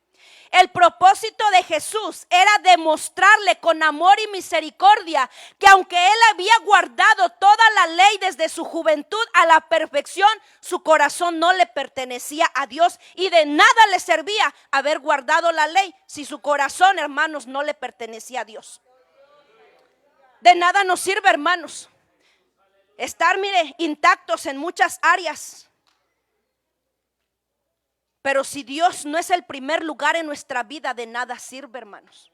El propósito de Jesús era demostrarle con amor y misericordia que aunque él había guardado toda la ley desde su juventud a la perfección, su corazón no le pertenecía a Dios y de nada le servía haber guardado la ley si su corazón, hermanos, no le pertenecía a Dios. De nada nos sirve, hermanos, estar, intactos en muchas áreas. Pero si Dios no es el primer lugar en nuestra vida, de nada sirve, hermanos.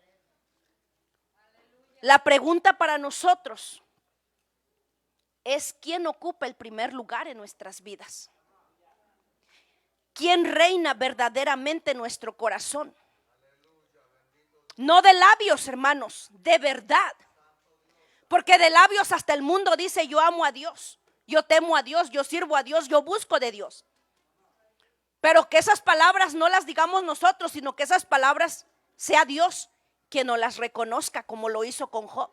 La pregunta para nosotros es: ¿quién ocupa el primer lugar en nuestras vidas? ¿Quién reina verdaderamente en nuestro corazón? No de labios, hermanos, de verdad. Porque de labios hasta el mundo dice yo amo a Dios. yo temo a Dios, yo sirvo a Dios, yo busco de Dios. Pero que esas palabras no las digamos nosotros, sino que esas palabras sea Dios quien nos las reconozca, como lo hizo con Job.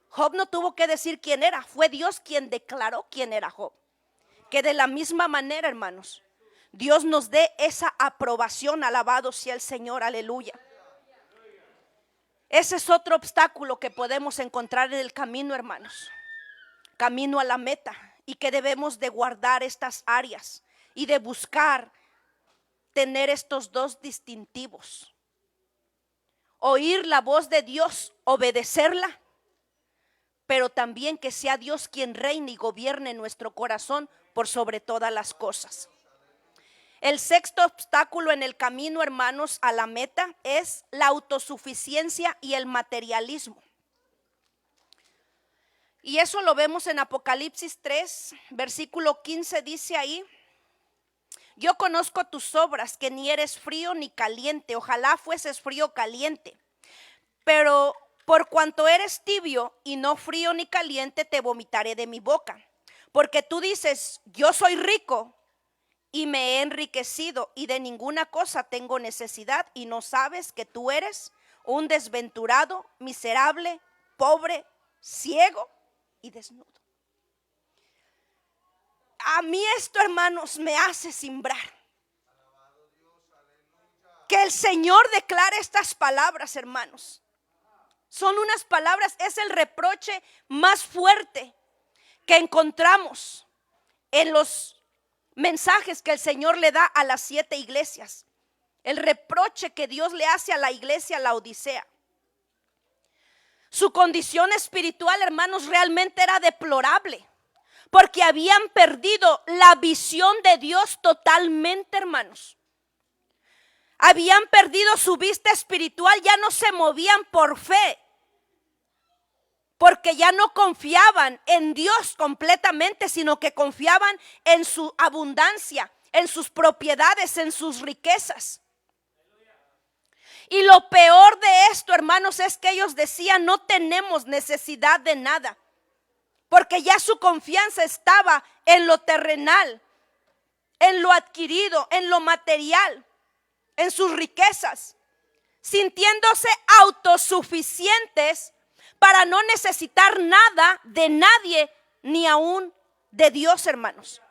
Job no tuvo que decir quién era, fue Dios quien declaró quién era Job. Que de la misma manera, hermanos, Dios nos dé esa aprobación. Alabado sea el Señor, aleluya. Ese es otro obstáculo que podemos encontrar en el camino, hermanos. Camino a la meta, y que debemos de guardar estas áreas y de buscar tener estos dos distintivos. Oír la voz de Dios, obedecerla, pero también que sea Dios quien reine y gobierne nuestro corazón por sobre todas las cosas. El sexto obstáculo en el camino, hermanos, a la meta es la autosuficiencia y el materialismo. Y eso lo vemos en Apocalipsis 3, versículo 15, dice ahí: yo conozco tus obras, que ni eres frío ni caliente. Ojalá fueses frío o caliente. Pero por cuanto eres tibio y no frío ni caliente, te vomitaré de mi boca. Porque tú dices, yo soy rico y me he enriquecido, y de ninguna cosa tengo necesidad, y no sabes que tú eres un desventurado, miserable, pobre, ciego y desnudo. A mí esto, hermanos, me hace simbrar. Que el Señor declare estas palabras, hermanos. Son unas palabras, es el reproche más fuerte que encontramos en los mensajes que el Señor le da a las 7 iglesias. El reproche que Dios le hace a la iglesia Laodicea. Su condición espiritual, hermanos, realmente era deplorable, porque habían perdido la visión de Dios totalmente, hermanos. Habían perdido su vista espiritual, ya no se movían por fe, porque ya no confiaban en Dios completamente, sino que confiaban en su abundancia, en sus propiedades, en sus riquezas. Y lo peor de esto, hermanos, es que ellos decían, no tenemos necesidad de nada, porque ya su confianza estaba en lo terrenal, en lo adquirido, en lo material, en sus riquezas, sintiéndose autosuficientes para no necesitar nada de nadie, ni aún de Dios, hermanos.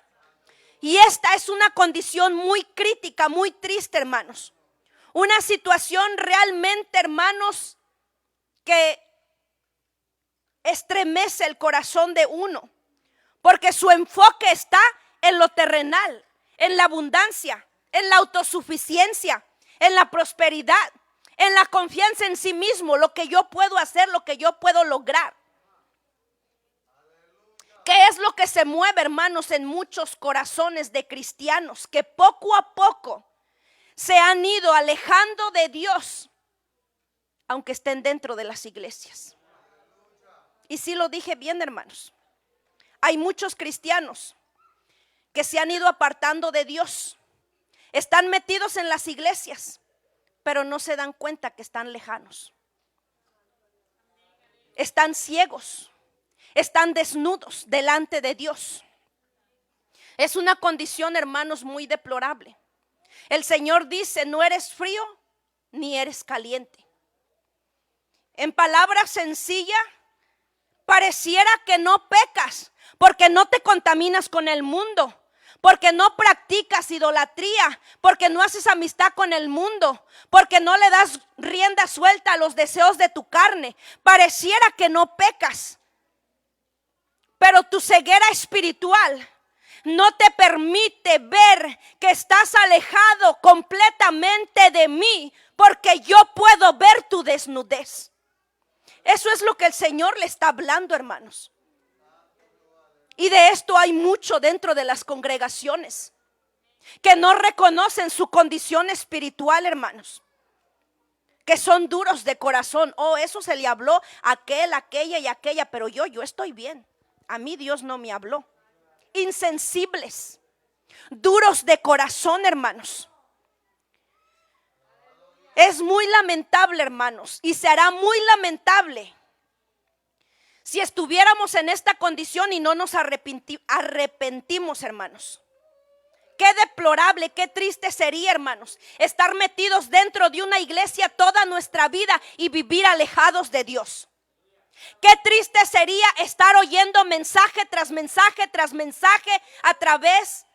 Y esta es una condición muy crítica, muy triste, hermanos. Una situación realmente, hermanos, que estremece el corazón de uno, porque su enfoque está en lo terrenal, en la abundancia, en la autosuficiencia, en la prosperidad, en la confianza en sí mismo, lo que yo puedo hacer, lo que yo puedo lograr. ¿Qué es lo que se mueve, hermanos, en muchos corazones de cristianos que poco a poco se han ido alejando de Dios, aunque estén dentro de las iglesias? Y sí lo dije bien, hermanos. Hay muchos cristianos que se han ido apartando de Dios. Están metidos en las iglesias, pero no se dan cuenta que están lejanos. Están ciegos, están desnudos delante de Dios. Es una condición, hermanos, muy deplorable. El Señor dice, no eres frío ni eres caliente. En palabras sencillas, pareciera que no pecas, porque no te contaminas con el mundo, porque no practicas idolatría, porque no haces amistad con el mundo, porque no le das rienda suelta a los deseos de tu carne. Pareciera que no pecas, pero tu ceguera espiritual no te permite ver que estás alejado completamente de mí, porque yo puedo ver tu desnudez. Eso es lo que el Señor le está hablando, hermanos. Y de esto hay mucho dentro de las congregaciones, que no reconocen su condición espiritual, hermanos, que son duros de corazón. Oh, eso se le habló a aquel, aquella y aquella, pero yo estoy bien. A mí Dios no me habló. Insensibles, duros de corazón, hermanos. Es muy lamentable, hermanos, y será muy lamentable si estuviéramos en esta condición y no nos arrepentimos, hermanos. Qué deplorable, qué triste sería, hermanos, estar metidos dentro de una iglesia toda nuestra vida y vivir alejados de Dios. Qué triste sería estar oyendo mensaje tras mensaje tras mensaje a través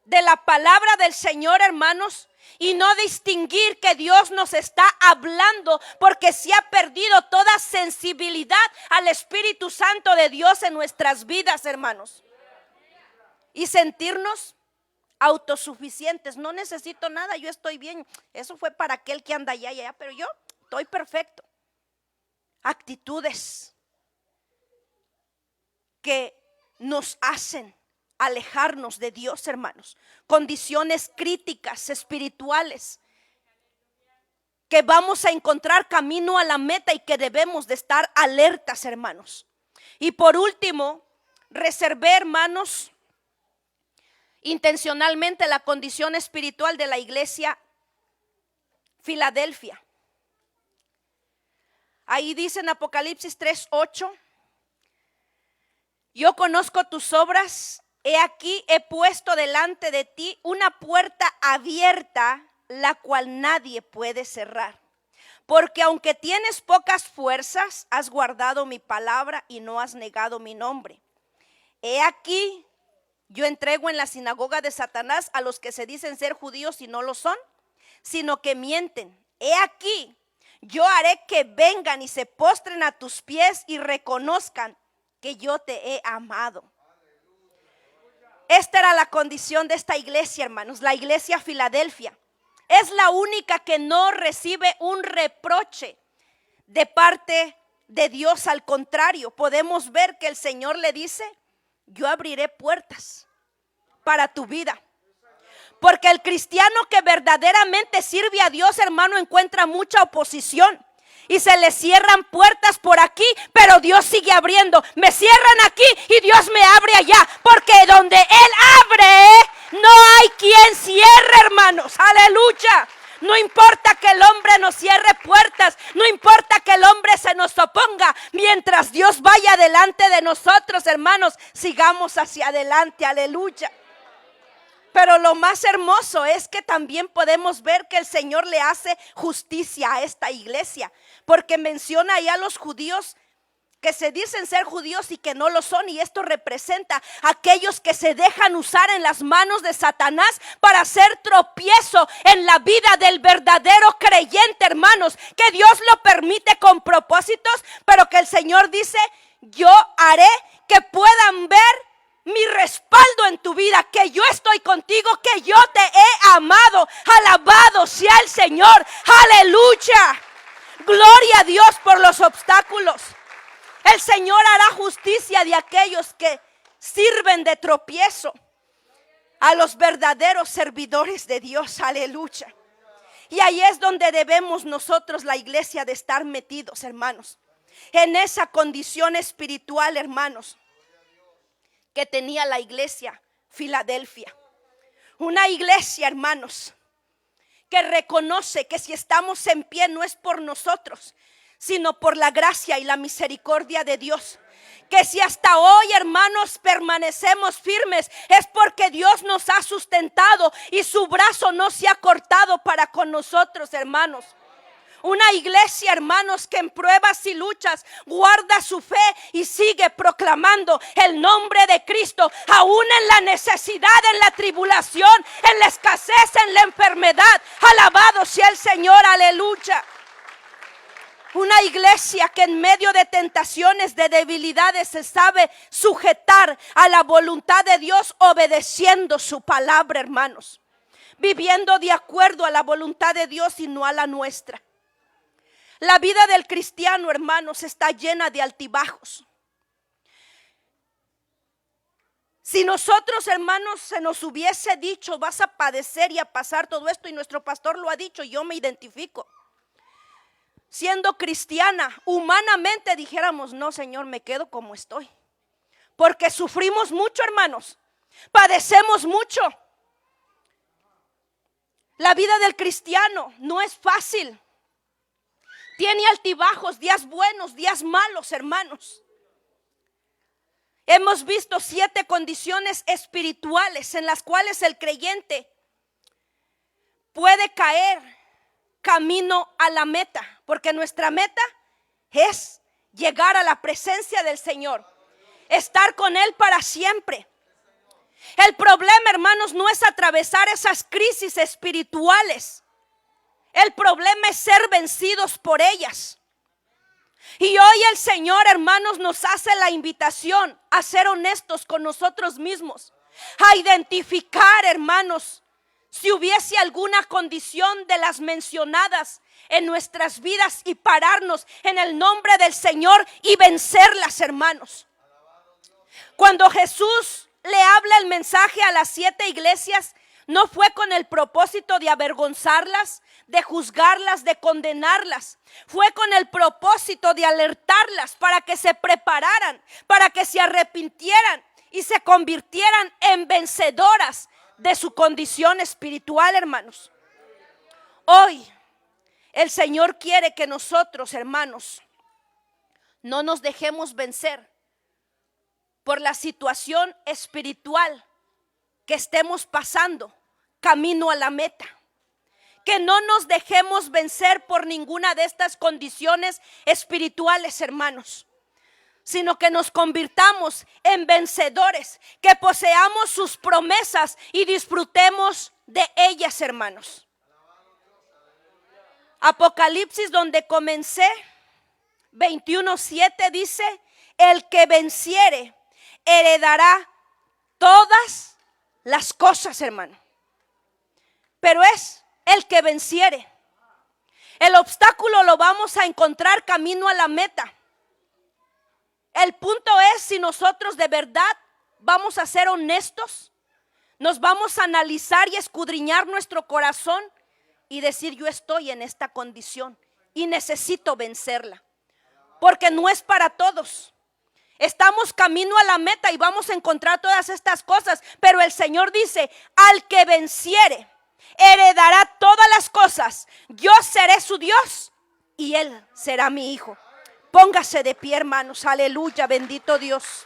de la palabra del Señor, hermanos, y no distinguir que Dios nos está hablando, porque se ha perdido toda sensibilidad al Espíritu Santo de Dios en nuestras vidas, hermanos. Y sentirnos autosuficientes. No necesito nada, yo estoy bien. Eso fue para aquel que anda allá y allá, pero yo estoy perfecto. Actitudes que nos hacen alejarnos de Dios, hermanos. Condiciones críticas espirituales que vamos a encontrar camino a la meta y que debemos de estar alertas, hermanos. Y por último, reservé, hermanos, intencionalmente la condición espiritual de la iglesia Filadelfia. Ahí dice en Apocalipsis 3:8: yo conozco tus obras, he aquí he puesto delante de ti una puerta abierta, la cual nadie puede cerrar. Porque aunque tienes pocas fuerzas, has guardado mi palabra y no has negado mi nombre. He aquí, yo entrego en la sinagoga de Satanás a los que se dicen ser judíos y no lo son, sino que mienten. He aquí, yo haré que vengan y se postren a tus pies y reconozcan que yo te he amado. Esta era la condición de esta iglesia, hermanos, la iglesia Filadelfia. Es la única que no recibe un reproche de parte de Dios. Al contrario, podemos ver que el Señor le dice: yo abriré puertas para tu vida. Porque el cristiano que verdaderamente sirve a Dios, hermano, encuentra mucha oposición. Y se le cierran puertas por aquí, pero Dios sigue abriendo. Me cierran aquí y Dios me abre allá. Porque donde Él abre, no hay quien cierre, hermanos. Aleluya. No importa que el hombre nos cierre puertas, no importa que el hombre se nos oponga. Mientras Dios vaya delante de nosotros, hermanos, sigamos hacia adelante. Aleluya. Pero lo más hermoso es que también podemos ver que el Señor le hace justicia a esta iglesia, porque menciona ahí a los judíos que se dicen ser judíos y que no lo son, y esto representa a aquellos que se dejan usar en las manos de Satanás para hacer tropiezo en la vida del verdadero creyente, hermanos, que Dios lo permite con propósitos, pero que el Señor dice: yo haré que puedan ver mi respaldo en tu vida, que yo estoy contigo, que yo te he amado. Alabado sea el Señor. Aleluya. Gloria a Dios por los obstáculos. El Señor hará justicia de aquellos que sirven de tropiezo a los verdaderos servidores de Dios. Aleluya. Y ahí es donde debemos nosotros, la iglesia, de estar metidos, hermanos, en esa condición espiritual, hermanos, que tenía la iglesia Filadelfia. Una iglesia, hermanos, que reconoce que si estamos en pie no es por nosotros, sino por la gracia y la misericordia de Dios. Que si hasta hoy, hermanos, permanecemos firmes, es porque Dios nos ha sustentado y su brazo no se ha cortado para con nosotros, hermanos. Una iglesia, hermanos, que en pruebas y luchas guarda su fe y sigue proclamando el nombre de Cristo, aún en la necesidad, en la tribulación, en la escasez, en la enfermedad. Alabado sea el Señor, aleluya. Una iglesia que en medio de tentaciones, de debilidades, se sabe sujetar a la voluntad de Dios, obedeciendo su palabra, hermanos, viviendo de acuerdo a la voluntad de Dios y no a la nuestra. La vida del cristiano, hermanos, está llena de altibajos. Si nosotros, hermanos, se nos hubiese dicho: vas a padecer y a pasar todo esto, y nuestro pastor lo ha dicho, yo me identifico. Siendo cristiana, humanamente dijéramos: no, Señor, me quedo como estoy. Porque sufrimos mucho, hermanos, padecemos mucho. La vida del cristiano no es fácil. Tiene altibajos, días buenos, días malos, hermanos. Hemos visto 7 condiciones espirituales en las cuales el creyente puede caer camino a la meta, porque nuestra meta es llegar a la presencia del Señor, estar con Él para siempre. El problema, hermanos, no es atravesar esas crisis espirituales. El problema es ser vencidos por ellas. Y hoy el Señor, hermanos, nos hace la invitación a ser honestos con nosotros mismos, a identificar, hermanos, si hubiese alguna condición de las mencionadas en nuestras vidas y pararnos en el nombre del Señor y vencerlas, hermanos. Cuando Jesús le habla el mensaje a las 7 iglesias, no fue con el propósito de avergonzarlas, de juzgarlas, de condenarlas. Fue con el propósito de alertarlas para que se prepararan, para que se arrepintieran y se convirtieran en vencedoras de su condición espiritual, hermanos. Hoy el Señor quiere que nosotros, hermanos, no nos dejemos vencer por la situación espiritual que estemos pasando camino a la meta. Que no nos dejemos vencer por ninguna de estas condiciones espirituales, hermanos, sino que nos convirtamos en vencedores, que poseamos sus promesas y disfrutemos de ellas, hermanos. Apocalipsis, donde comencé, 21:7 dice: el que venciere heredará todas las cosas, hermano. Pero es el que venciere. El obstáculo lo vamos a encontrar camino a la meta. El punto es si nosotros de verdad vamos a ser honestos, nos vamos a analizar y escudriñar nuestro corazón y decir: yo estoy en esta condición y necesito vencerla, porque no es para todos. Estamos camino a la meta y vamos a encontrar todas estas cosas, pero el Señor dice: al que venciere heredará todas las cosas, yo seré su Dios y él será mi hijo. Póngase de pie, hermanos. Aleluya, bendito Dios.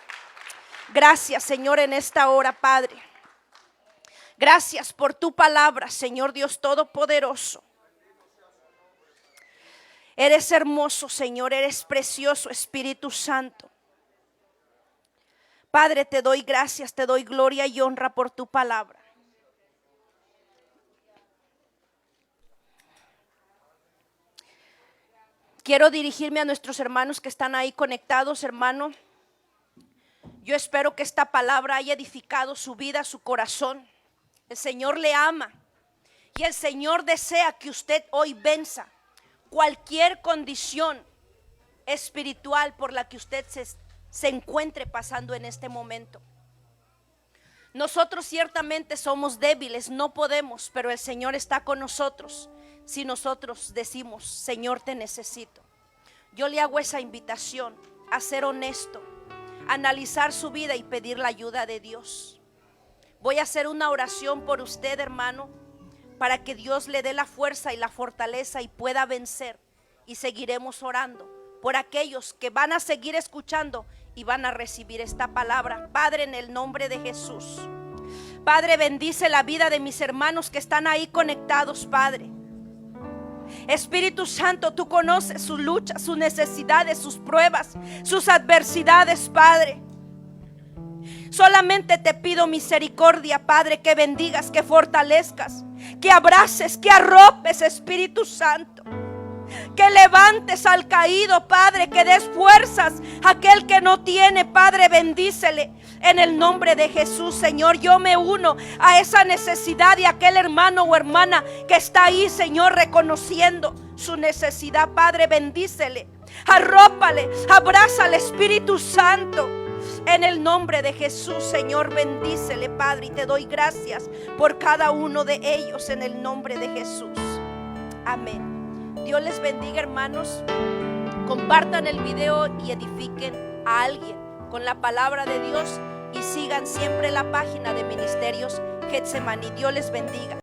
Gracias, Señor, en esta hora, Padre. Gracias por tu palabra, Señor Dios Todopoderoso. Eres hermoso, Señor, eres precioso, Espíritu Santo. Padre, te doy gracias, te doy gloria y honra por tu palabra. Quiero dirigirme a nuestros hermanos que están ahí conectados, hermano. Yo espero que esta palabra haya edificado su vida, su corazón. El Señor le ama y el Señor desea que usted hoy venza cualquier condición espiritual por la que usted se encuentre pasando en este momento. Nosotros ciertamente somos débiles, no podemos, pero el Señor está con nosotros. Si nosotros decimos: Señor, te necesito. Yo le hago esa invitación a ser honesto, a analizar su vida y pedir la ayuda de Dios. Voy a hacer una oración por usted, hermano, para que Dios le dé la fuerza y la fortaleza y pueda vencer. Y seguiremos orando por aquellos que van a seguir escuchando y van a recibir esta palabra. Padre, en el nombre de Jesús, Padre, bendice la vida de mis hermanos que están ahí conectados, Padre. Espíritu Santo, tú conoces sus luchas, sus necesidades, sus pruebas, sus adversidades, Padre. Solamente te pido misericordia, Padre, que bendigas, que fortalezcas, que abraces, que arropes, Espíritu Santo. Que levantes al caído, Padre, que des fuerzas a aquel que no tiene, Padre, bendícele. En el nombre de Jesús, Señor, yo me uno a esa necesidad de aquel hermano o hermana que está ahí, Señor, reconociendo su necesidad. Padre, bendícele, arrópale, abrázale, Espíritu Santo. En el nombre de Jesús, Señor, bendícele, Padre, y te doy gracias por cada uno de ellos en el nombre de Jesús. Amén. Dios les bendiga, hermanos. Compartan el video y edifiquen a alguien con la palabra de Dios y sigan siempre la página de Ministerios Getsemaní. Dios les bendiga.